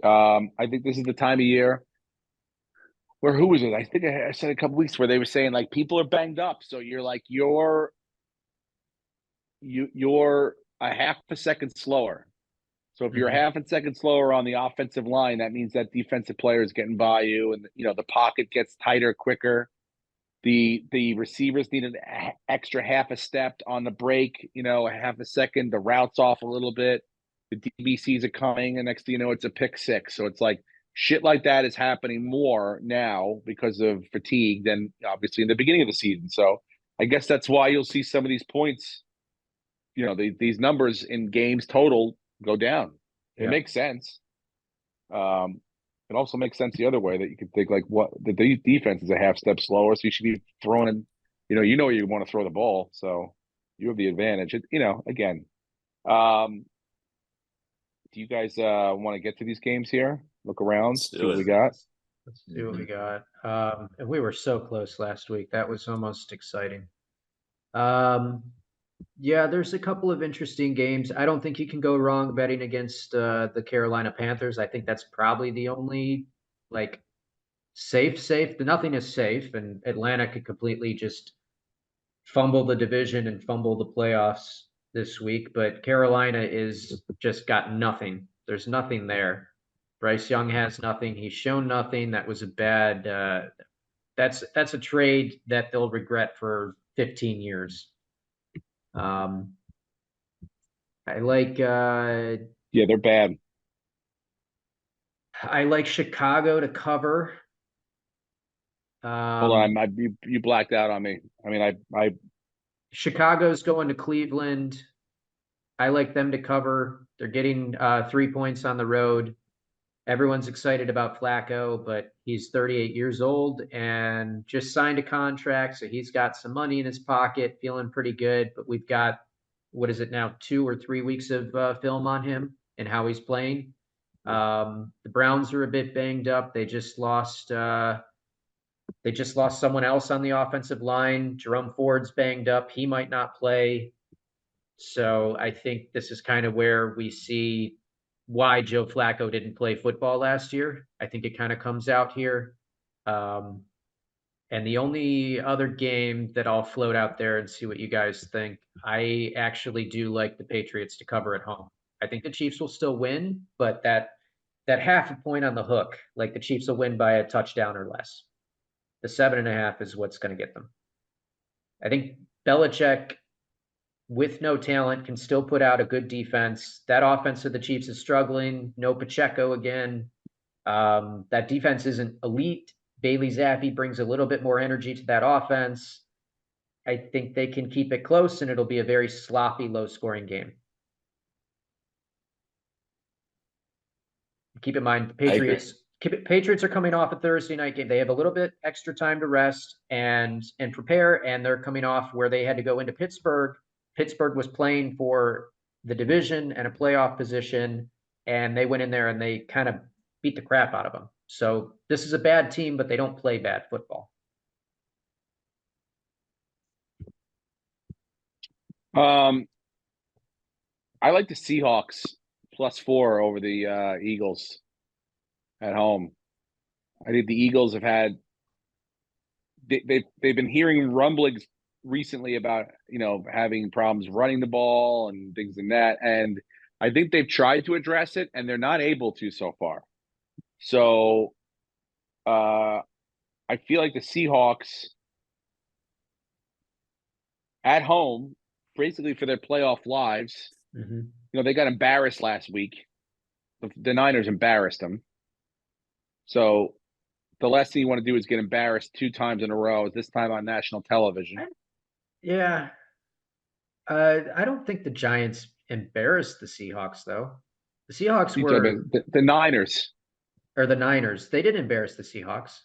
Speaker 2: I think this is the time of year where, who was it? I think I said a couple weeks where they were saying, like, people are banged up. So you're like, you're a half a second slower. So if you're a half a second slower on the offensive line, that means that defensive player is getting by you, and the pocket gets tighter quicker. The receivers need an extra half a step on the break, a half a second. The route's off a little bit. The DBCs are coming, and next thing you know, it's a pick 6. So it's like shit like that is happening more now because of fatigue than obviously in the beginning of the season. So I guess that's why you'll see some of these points these numbers in games total go down. It
Speaker 3: Yeah.
Speaker 2: makes sense. It also makes sense the other way, that you could think like, what the defense is a half step slower, so you should be throwing in, you want to throw the ball, so you have the advantage. Again, do you guys want to get to these games here? Look around,
Speaker 4: Let's
Speaker 2: see
Speaker 4: do
Speaker 2: what we
Speaker 4: it.
Speaker 2: got.
Speaker 3: Let's see what we got. And we were so close last week. That was almost exciting. Yeah, there's a couple of interesting games. I don't think you can go wrong betting against the Carolina Panthers. I think that's probably the only like safe. Nothing is safe, and Atlanta could completely just fumble the division and fumble the playoffs this week. But Carolina is just got nothing. There's nothing there. Bryce Young has nothing. He's shown nothing. That was a bad. That's a trade that they'll regret for 15 years. I like
Speaker 2: Yeah, they're bad.
Speaker 3: I like Chicago to cover.
Speaker 2: Hold on, you blacked out on me. I mean, I
Speaker 3: Chicago's going to Cleveland. I like them to cover. They're getting 3 points on the road. Everyone's excited about Flacco, but he's 38 years old and just signed a contract, so he's got some money in his pocket, feeling pretty good. But we've got, what is it now, 2 or 3 weeks of film on him and how he's playing. The Browns are a bit banged up. They just lost someone else on the offensive line. Jerome Ford's banged up. He might not play. So I think this is kind of where we see why Joe Flacco didn't play football last year. I think it kind of comes out here. And the only other game that I'll float out there and see what you guys think, I actually do like the Patriots to cover at home. I think the Chiefs will still win, but that half a point on the hook, like the Chiefs will win by a touchdown or less. The 7.5 is what's going to get them. I think Belichick, with no talent, can still put out a good defense. That offense of the Chiefs is struggling. No Pacheco again. That defense isn't elite. Bailey Zappi brings a little bit more energy to that offense. I think they can keep it close, and it'll be a very sloppy, low-scoring game. Keep in mind, Patriots are coming off a Thursday night game. They have a little bit extra time to rest and prepare, and they're coming off where they had to go into Pittsburgh. Pittsburgh was playing for the division and a playoff position, and they went in there and they kind of beat the crap out of them. So this is a bad team, but they don't play bad football.
Speaker 2: I like the Seahawks +4 over the Eagles at home. I think the Eagles have had they've been hearing rumblings recently about having problems running the ball and things like that, and I think they've tried to address it and they're not able to so far. So I feel like the Seahawks at home, basically for their playoff lives, they got embarrassed last week. The Niners embarrassed them. So the last thing you want to do is get embarrassed 2 times in a row, this time on national television.
Speaker 3: Yeah. I don't think the Giants embarrassed the Seahawks, though. The Seahawks were
Speaker 2: the Niners.
Speaker 3: Or the Niners. They didn't embarrass the Seahawks.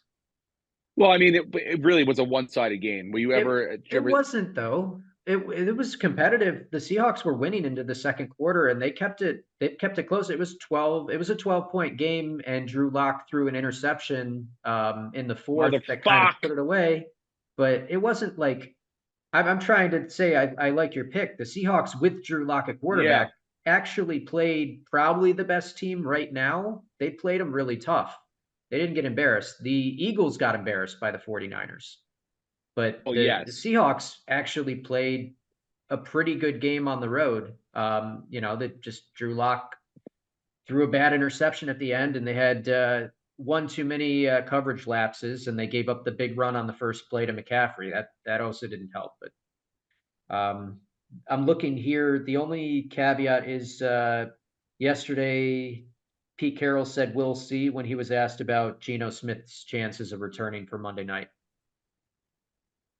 Speaker 2: Well, I mean, it really was a one-sided game. Were you ever?
Speaker 3: It wasn't, though. It was competitive. The Seahawks were winning into the second quarter, and they kept it close. It was 12. It was a 12-point game, and Drew Lock threw an interception in the fourth that kind of put it away. But it wasn't like I'm trying to say I like your pick. The Seahawks with Drew Lock at quarterback actually played probably the best team right now. They played them really tough. They didn't get embarrassed. The Eagles got embarrassed by the 49ers. But the Seahawks actually played a pretty good game on the road. That just Drew Lock threw a bad interception at the end, and they had one too many coverage lapses, and they gave up the big run on the first play to McCaffrey. That also didn't help. But I'm looking here. The only caveat is yesterday Pete Carroll said we'll see when he was asked about Geno Smith's chances of returning for Monday night.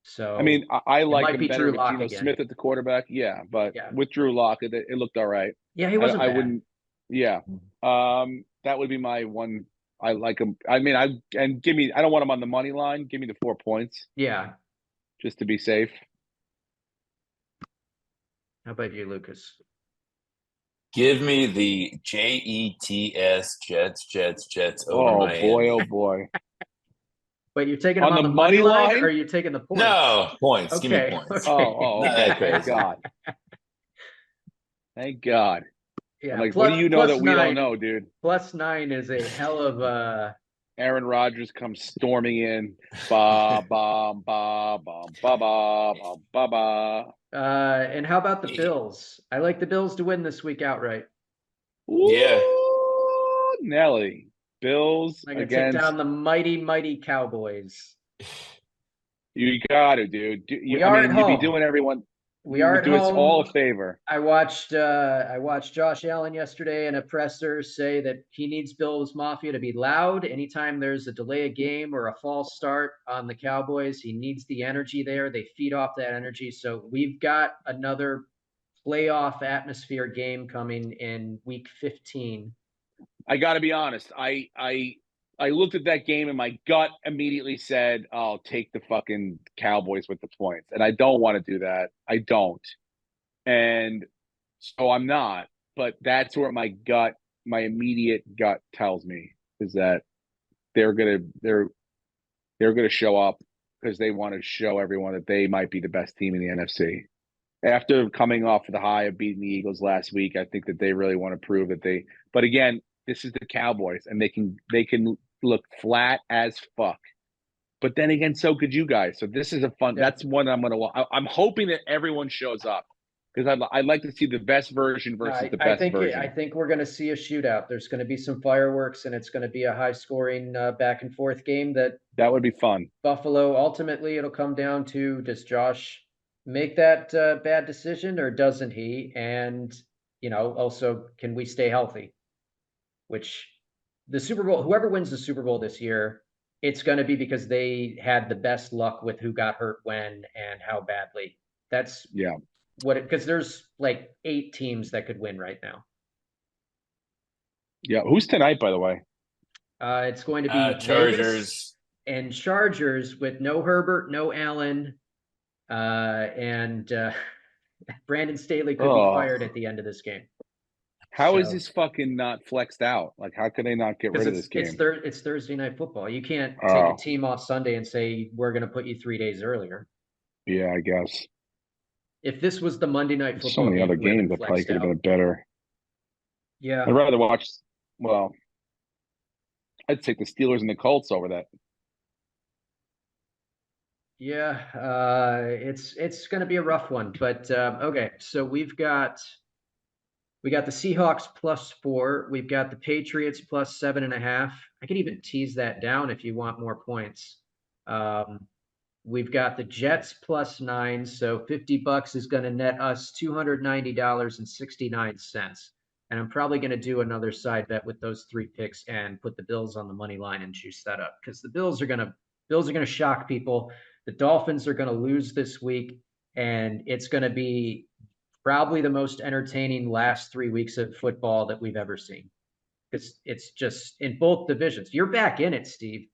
Speaker 3: So
Speaker 2: I mean, I
Speaker 3: it
Speaker 2: like
Speaker 3: might
Speaker 2: him
Speaker 3: be
Speaker 2: better
Speaker 3: Drew
Speaker 2: with
Speaker 3: Lock
Speaker 2: Geno
Speaker 3: again.
Speaker 2: Smith at the quarterback. Yeah, but
Speaker 3: Yeah.
Speaker 2: with Drew Lock, it looked all right.
Speaker 3: Yeah, he wasn't
Speaker 2: I
Speaker 3: bad.
Speaker 2: wouldn't. Yeah. That would be my one. I like him. I mean, give me. I don't want him on the money line. Give me the 4 points
Speaker 3: Yeah.
Speaker 2: just to be safe.
Speaker 3: How about you, Lucas?
Speaker 4: Give me the Jets over
Speaker 2: Oh boy!
Speaker 4: Miami.
Speaker 2: Oh boy!
Speaker 3: Wait, you're taking him
Speaker 2: On
Speaker 3: on
Speaker 2: the
Speaker 3: the money
Speaker 2: money
Speaker 3: line, or
Speaker 2: line?
Speaker 3: are you taking the points?
Speaker 4: No, points. Give me
Speaker 3: Okay.
Speaker 4: points.
Speaker 2: Oh,
Speaker 4: Not
Speaker 2: okay.
Speaker 4: that
Speaker 2: Thank
Speaker 4: crazy.
Speaker 2: God. Thank God. I'm
Speaker 3: Yeah.
Speaker 2: like, what do you know that we don't
Speaker 3: +9.
Speaker 2: know, dude?
Speaker 3: +9 is a hell of a.
Speaker 2: Aaron Rodgers comes storming in. Ba ba ba ba ba ba ba ba ba.
Speaker 3: And how about the Bills? I like the Bills to win this week outright.
Speaker 4: Yeah.
Speaker 2: Ooh, Nelly. Bills
Speaker 3: I'm gonna take
Speaker 2: against
Speaker 3: down the mighty, mighty Cowboys.
Speaker 2: you. Got to, dude.
Speaker 3: We
Speaker 2: I
Speaker 3: are at
Speaker 2: mean, you'd be
Speaker 3: home.
Speaker 2: doing everyone.
Speaker 3: We
Speaker 2: You
Speaker 3: are
Speaker 2: would
Speaker 3: at
Speaker 2: do us all a
Speaker 3: home.
Speaker 2: favor.
Speaker 3: I watched Josh Allen yesterday in a presser say that he needs Bills Mafia to be loud. Anytime there's a delay of game or a false start on the Cowboys, he needs the energy there. They feed off that energy. So we've got another playoff atmosphere game coming in week 15.
Speaker 2: I got to be honest. I looked at that game and my gut immediately said, "I'll take the fucking Cowboys with the points," and I don't want to do that. I don't, and so I'm not. But that's where my immediate gut tells me is that they're gonna show up because they want to show everyone that they might be the best team in the NFC. After coming off the high of beating the Eagles last week, I think that they really want to prove that they. But again, this is the Cowboys, and they can look flat as fuck. But then again, so could you guys. So this is a fun.
Speaker 3: Yeah.
Speaker 2: That's one I'm gonna. I'm hoping that everyone shows up because I'd like to see the best version versus the best version.
Speaker 3: I think we're going to see a shootout. There's going to be some fireworks, and it's going to be a high-scoring back and forth game.
Speaker 2: That would be fun.
Speaker 3: Buffalo, ultimately, it'll come down to, does Josh make that bad decision or doesn't he? And also, can we stay healthy? Which the Super Bowl, whoever wins the Super Bowl this year, it's going to be because they had the best luck with who got hurt when and how badly. That's because there's like 8 teams that could win right now.
Speaker 2: Yeah. Who's tonight, by the way?
Speaker 3: It's going to be
Speaker 4: Chargers
Speaker 3: Vegas and Chargers with no Herbert, no Allen, and Brandon Staley could be fired at the end of this game.
Speaker 2: How is this fucking not flexed out? Like, how could they not get rid of this game?
Speaker 3: It's Thursday night football. You can't take a team off Sunday and say we're going to put you 3 days earlier.
Speaker 2: Yeah, I guess.
Speaker 3: If this was the Monday night football,
Speaker 2: so many other games that probably could have been better.
Speaker 3: Yeah,
Speaker 2: I'd rather watch. Well, I'd take the Steelers and the Colts over that.
Speaker 3: Yeah, it's going to be a rough one, but okay. So we got the Seahawks +4. We've got the Patriots +7.5. I can even tease that down if you want more points. We've got the Jets +9. So $50 is going to net us $290.69. And I'm probably going to do another side bet with those 3 picks and put the Bills on the money line and juice that up because the Bills are going to shock people. The Dolphins are going to lose this week, and it's going to be probably the most entertaining last 3 weeks of football that we've ever seen. It's just in both divisions. You're back in it, Steve.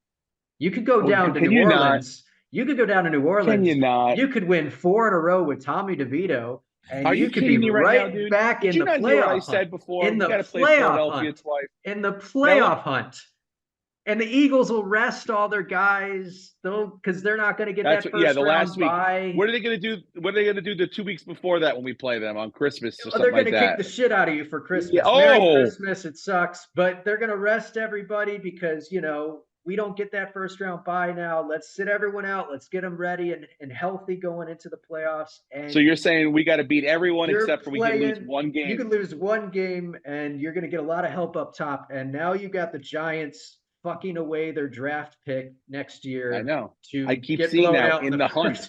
Speaker 3: You could go down to New Orleans. You could go down to New Orleans.
Speaker 2: Can you not?
Speaker 3: You could win 4 in a row with Tommy DeVito, and
Speaker 2: you
Speaker 3: could be right
Speaker 2: now, dude?
Speaker 3: back in the playoff hunt. Did you not hear what I
Speaker 2: said before?
Speaker 3: In the playoff hunt. In the playoff hunt. And the Eagles will rest all their guys, though, because they're not going to get that first round
Speaker 2: last week.
Speaker 3: bye.
Speaker 2: What are they going to do? What are they going to do the 2 weeks before that when we play them on Christmas or something
Speaker 3: they're going
Speaker 2: like
Speaker 3: to
Speaker 2: that?
Speaker 3: kick the shit out of you for Christmas.
Speaker 2: Yeah.
Speaker 3: Merry Christmas. It sucks, but they're going to rest everybody because we don't get that first round bye now. Let's sit everyone out. Let's get them ready and healthy going into the playoffs. And
Speaker 2: so you're saying we got to beat everyone except for we can lose one game.
Speaker 3: You can lose one game, and you're going to get a lot of help up top. And now you got the Giants fucking away their draft pick next year.
Speaker 2: I know.
Speaker 3: To
Speaker 2: I keep
Speaker 3: get
Speaker 2: seeing
Speaker 3: blown
Speaker 2: now
Speaker 3: out
Speaker 2: in the hunt.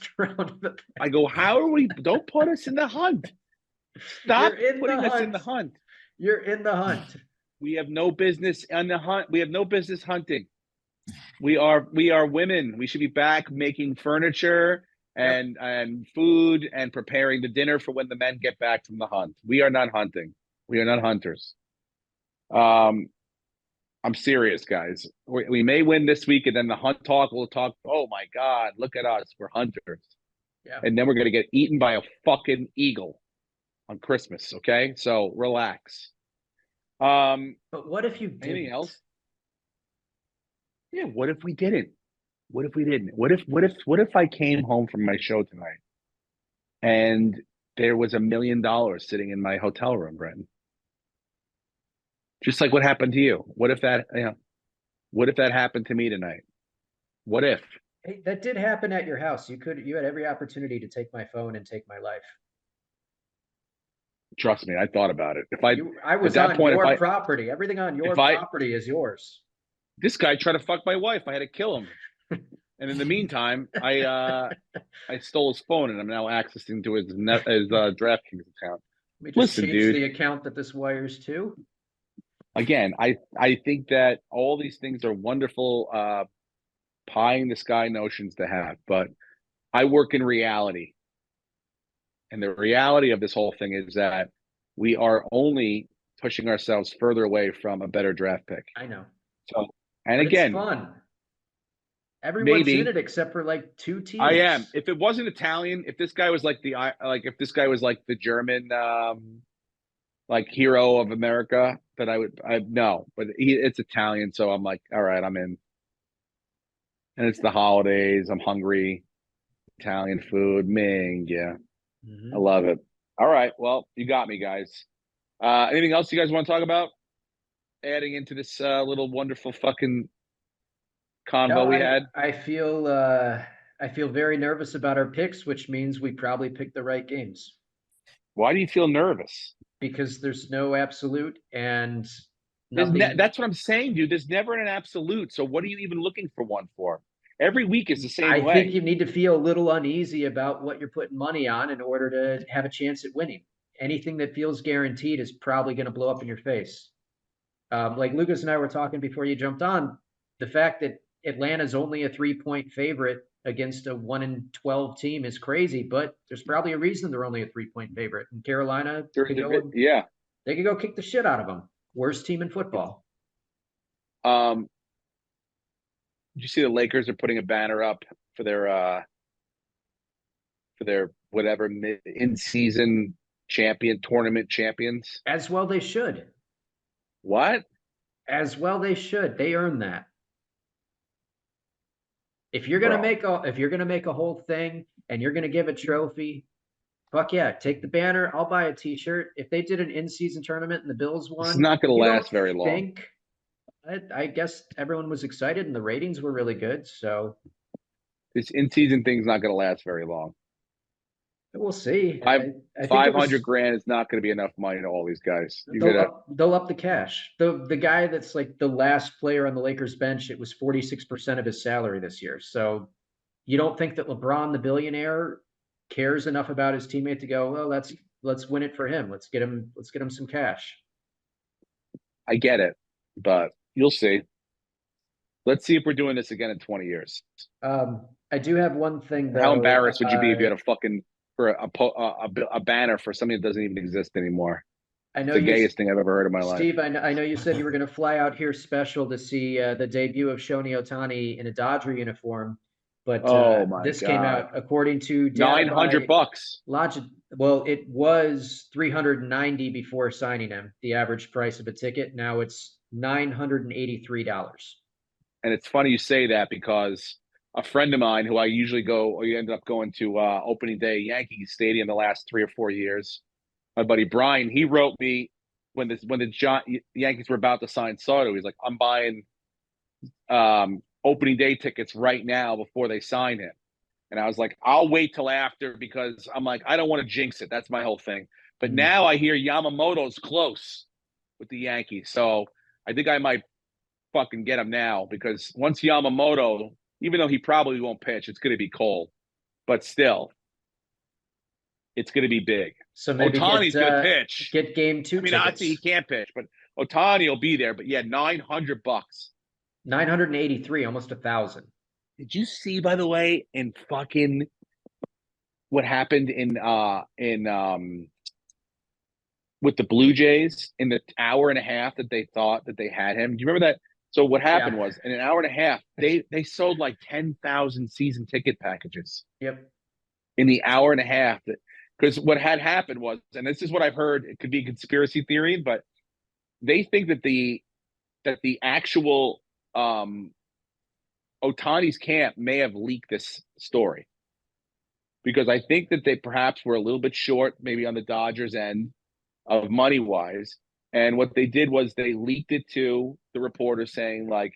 Speaker 2: I go, how are we? Don't put us in the hunt. Stop putting us in the hunt.
Speaker 3: You're in the hunt.
Speaker 2: We have no business on the hunt. We have no business hunting. We are women. We should be back making furniture and food and preparing the dinner for when the men get back from the hunt. We are not hunting. We are not hunters. I'm serious, guys. We may win this week, and then the hunt talk will talk. Oh my God, look at us. We're hunters.
Speaker 3: Yeah.
Speaker 2: And then we're going to get eaten by a fucking eagle on Christmas. Okay. So relax.
Speaker 3: But what if you didn't?
Speaker 2: Anything else? Yeah. What if we didn't? What if we didn't? What if I came home from my show tonight and there was $1 million sitting in my hotel room, Brenton? Just like what happened to you. What if that happened to me tonight? What if?
Speaker 3: Hey, that did happen at your house. You had every opportunity to take my phone and take my life.
Speaker 2: Trust me, I thought about it.
Speaker 3: I was
Speaker 2: at that
Speaker 3: on
Speaker 2: point,
Speaker 3: your property. Everything on your property is yours.
Speaker 2: This guy tried to fuck my wife. I had to kill him. And in the meantime, I stole his phone and I'm now accessing to his DraftKings account.
Speaker 3: Let me just
Speaker 2: Listen,
Speaker 3: change
Speaker 2: dude.
Speaker 3: the account that this wires to.
Speaker 2: Again, I think that all these things are wonderful pie in the sky notions to have, but I work in reality. And the reality of this whole thing is that we are only pushing ourselves further away from a better draft pick.
Speaker 3: I know.
Speaker 2: So, and
Speaker 3: But
Speaker 2: again,
Speaker 3: it's fun. Everyone's
Speaker 2: maybe
Speaker 3: in it except for like 2 teams.
Speaker 2: I am. If it wasn't Italian, if this guy was like the German like hero of America, that I no, but it's Italian, so I'm like, all right, I'm in. And it's the holidays. I'm hungry. Italian food, Ming, yeah, I love it. All right, well, you got me, guys. Anything else you guys want to talk about? Adding into this little wonderful fucking convo we had.
Speaker 3: I feel very nervous about our picks, which means we probably picked the right games.
Speaker 2: Why do you feel nervous?
Speaker 3: Because there's no absolute and nothing.
Speaker 2: That's what I'm saying, dude. There's never an absolute. So what are you even looking for one for? Every week is the same way.
Speaker 3: I think you need to feel a little uneasy about what you're putting money on in order to have a chance at winning. Anything that feels guaranteed is probably going to blow up in your face. Like Lucas and I were talking before you jumped on, the fact that Atlanta's only a 3-point favorite against a 1-12 team is crazy, but there's probably a reason they're only a 3-point favorite. And Carolina, they could go kick the shit out of them. Worst team in football.
Speaker 2: Did you see the Lakers are putting a banner up for their whatever in-season tournament champions?
Speaker 3: As well they should.
Speaker 2: What?
Speaker 3: As well they should. They earn that. If you're gonna make a whole thing and you're gonna give a trophy, fuck yeah, take the banner. I'll buy a T-shirt. If they did an in-season tournament and the Bills won,
Speaker 2: it's not gonna last very long.
Speaker 3: I guess everyone was excited and the ratings were really good. So
Speaker 2: this in-season thing's not gonna last very long.
Speaker 3: We'll see.
Speaker 2: 500 grand is not going to be enough money to all these guys.
Speaker 3: They'll up the cash. The guy that's like the last player on the Lakers bench, it was 46% of his salary this year. So you don't think that LeBron, the billionaire, cares enough about his teammate to go, well, let's win it for him. Let's get him some cash.
Speaker 2: I get it, but you'll see. Let's see if we're doing this again in 20 years.
Speaker 3: I do have one thing though.
Speaker 2: How embarrassed would you be if you had for a banner for something that doesn't even exist anymore?
Speaker 3: I know
Speaker 2: the gayest thing I've ever heard in my life.
Speaker 3: Steve, I know you said you were going to fly out here special to see the debut of Shohei Ohtani in a Dodger uniform, but this came out according to
Speaker 2: $900.
Speaker 3: Well, it was $390 before signing him. The average price of a ticket now it's $983.
Speaker 2: And it's funny you say that because a friend of mine who I usually ended up going to opening day Yankee Stadium the last 3 or 4 years. My buddy Brian, he wrote me when the Yankees were about to sign Soto. He's like, I'm buying opening day tickets right now before they sign him. And I was like, I'll wait till after because I'm like, I don't want to jinx it. That's my whole thing. But now I hear Yamamoto's close with the Yankees. So I think I might fucking get him now because once Yamamoto, even though he probably won't pitch, it's going to be cold. But still, it's going to be big.
Speaker 3: So maybe
Speaker 2: Ohtani's going to pitch.
Speaker 3: Get game 2 tickets.
Speaker 2: Obviously he can't pitch, but Ohtani will be there. But yeah, $900.
Speaker 3: 983, almost 1,000.
Speaker 2: Did you see, by the way, in fucking what happened in with the Blue Jays in the hour and a half that they thought that they had him? Do you remember that? So what happened was in an hour and a half, they sold like 10,000 season ticket packages.
Speaker 3: Yep.
Speaker 2: In the hour and a half, because what had happened was, and this is what I've heard, it could be a conspiracy theory, but they think that the actual Otani's camp may have leaked this story, because I think that they perhaps were a little bit short, maybe on the Dodgers end of money wise. And what they did was they leaked it to the reporter saying, like,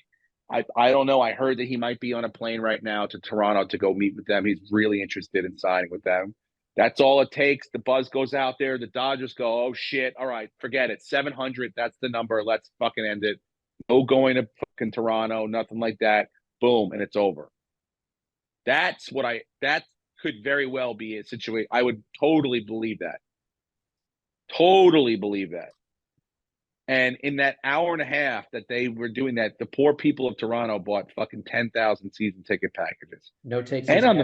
Speaker 2: I don't know. I heard that he might be on a plane right now to Toronto to go meet with them. He's really interested in signing with them. That's all it takes. The buzz goes out there. The Dodgers go, oh, shit. All right, forget it. 700. That's the number. Let's fucking end it. No going to fucking Toronto, nothing like that. Boom, and it's over. That could very well be a situation. I would totally believe that. Totally believe that. And in that hour and a half that they were doing that, the poor people of Toronto bought fucking 10,000 season ticket packages.
Speaker 3: No takes.
Speaker 2: And on the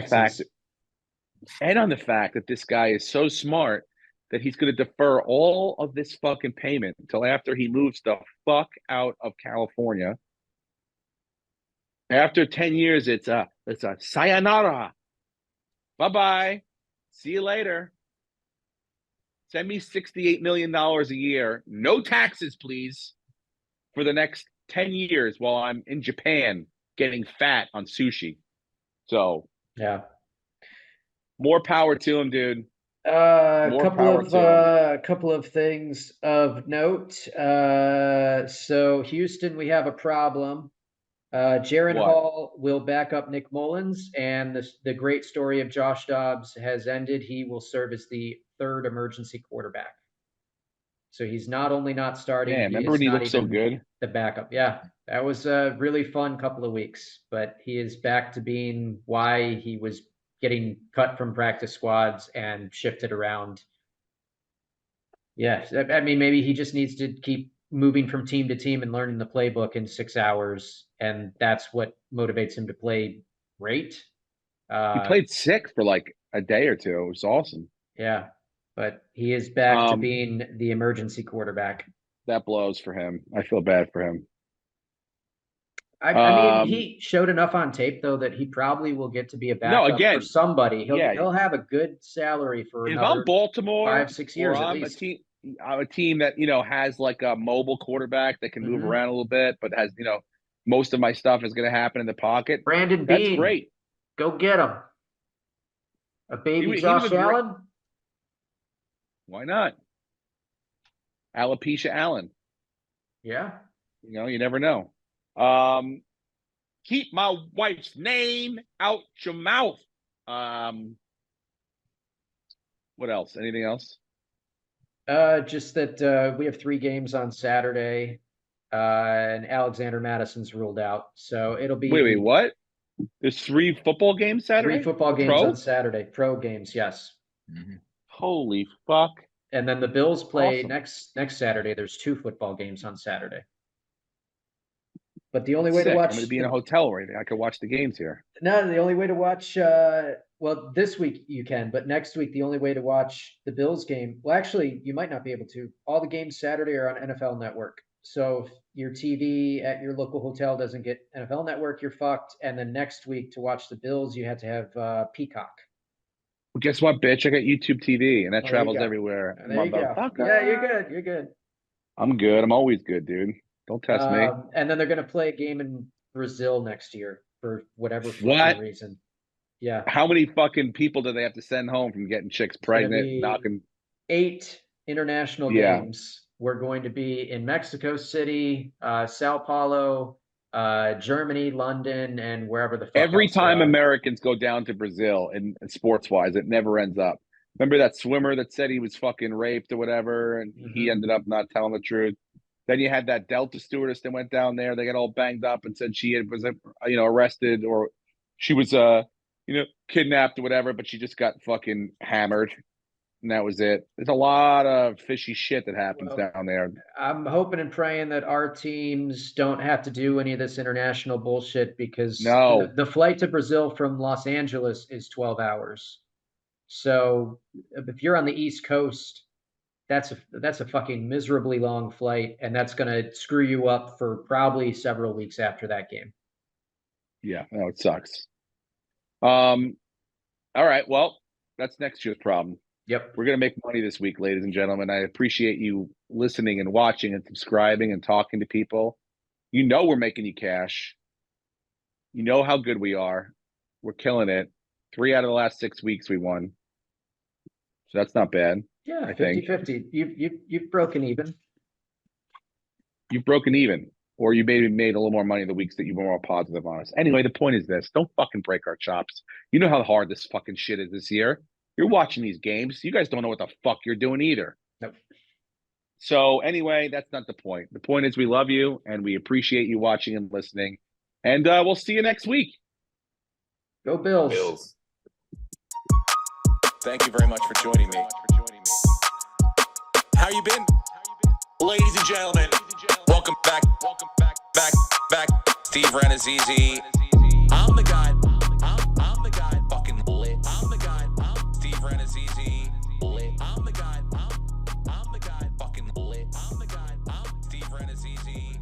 Speaker 2: fact that this guy is so smart that he's going to defer all of this fucking payment until after he moves the fuck out of California. After 10 years, it's a sayonara. Bye-bye. See you later. Send me $68 million a year. No taxes, please, for the next 10 years while I'm in Japan getting fat on sushi. So,
Speaker 3: yeah.
Speaker 2: More power to him, dude.
Speaker 3: A couple of things of note. So Houston, we have a problem. Jaron Hall will back up Nick Mullins, and the great story of Josh Dobbs has ended. He will serve as the third emergency quarterback. So he's not only not starting,
Speaker 2: remember when he looked so good?
Speaker 3: The backup. Yeah, that was a really fun couple of weeks, but he is back to being why he was getting cut from practice squads and shifted around. Yeah, I mean, maybe he just needs to keep moving from team to team and learning the playbook in 6 hours, and that's what motivates him to play great.
Speaker 2: He played sick for like a day or two. It was awesome.
Speaker 3: Yeah, but he is back to being the emergency quarterback.
Speaker 2: That blows for him. I feel bad for him.
Speaker 3: I mean, he showed enough on tape though that he probably will get to be a backup for somebody. He'll have a good salary for another
Speaker 2: I'm Baltimore
Speaker 3: 5-6 years at least.
Speaker 2: I'm a team that has like a mobile quarterback that can move around a little bit, but has most of my stuff is going to happen in the pocket.
Speaker 3: Brandon
Speaker 2: Beane,
Speaker 3: that's great. Go get him. A baby Josh Allen.
Speaker 2: Why not? Alopecia Allen.
Speaker 3: Yeah.
Speaker 2: You never know. Keep my wife's name out your mouth. What else? Anything else?
Speaker 3: Just that we have 3 games on Saturday, and Alexander Madison's ruled out. So it'll be
Speaker 2: wait, what? There's 3 football games Saturday?
Speaker 3: 3 football games on Saturday. Pro games, yes.
Speaker 4: Mm-hmm.
Speaker 2: Holy fuck.
Speaker 3: And then the Bills play next Saturday. There's 2 football games on Saturday. But the only way to watch...
Speaker 2: I'm going to be in a hotel right now. I could watch the games here.
Speaker 3: No, the only way to watch... well, this week you can, but next week the only way to watch the Bills game... Well, actually, you might not be able to. All the games Saturday are on NFL Network. So if your TV at your local hotel doesn't get NFL Network, you're fucked. And then next week to watch the Bills, you have to have Peacock.
Speaker 2: Well, guess what, bitch? I got YouTube TV, and that travels everywhere.
Speaker 3: There you go. Yeah, you're good. You're good.
Speaker 2: I'm good. I'm always good, dude. Don't test me.
Speaker 3: And then they're going to play a game in Brazil next year for whatever fucking reason. Yeah.
Speaker 2: How many fucking people do they have to send home from getting chicks pregnant, knocking?
Speaker 3: 8 international games. We're going to be in Mexico City, Sao Paulo, Germany, London, and wherever the fuck
Speaker 2: Every time Americans go down to Brazil, and sports-wise, it never ends up. Remember that swimmer that said he was fucking raped or whatever, and he ended up not telling the truth? Then you had that Delta stewardess that went down there. They got all banged up and said she was, arrested, or she was, kidnapped or whatever, but she just got fucking hammered. And that was it. There's a lot of fishy shit that happens down there.
Speaker 3: I'm hoping and praying that our teams don't have to do any of this international bullshit, because the flight to Brazil from Los Angeles is 12 hours. So if you're on the East Coast, that's a fucking miserably long flight, and that's going to screw you up for probably several weeks after that game.
Speaker 2: Yeah, no, it sucks. All right, well, that's next year's problem.
Speaker 3: Yep.
Speaker 2: We're going to make money this week, ladies and gentlemen. I appreciate you listening and watching and subscribing and talking to people. You know we're making you cash. You know how good we are. We're killing it. 3 out of the last 6 weeks we won. So that's not bad.
Speaker 3: Yeah,
Speaker 2: I think
Speaker 3: 50-50. You've broken even.
Speaker 2: you've broken even, or you maybe made a little more money the weeks that you were more positive on us. Anyway, the point is this: don't fucking break our chops. You know how hard this fucking shit is this year. You're watching these games. You guys don't know what the fuck you're doing either.
Speaker 3: Nope.
Speaker 2: So anyway, that's not the point. The point is we love you and we appreciate you watching and listening. And we'll see you next week.
Speaker 3: Go Bills.
Speaker 4: Bills.
Speaker 1: Thank you very much for joining me. How you been? Ladies and gentlemen, welcome back. Steve Renazizi. I'm the guy. I'm the guy. Fucking lit. I'm the guy. Steve Renazizi. Lit. I'm the guy. I'm the guy. Fucking lit. I'm the guy. Steve Renazizi.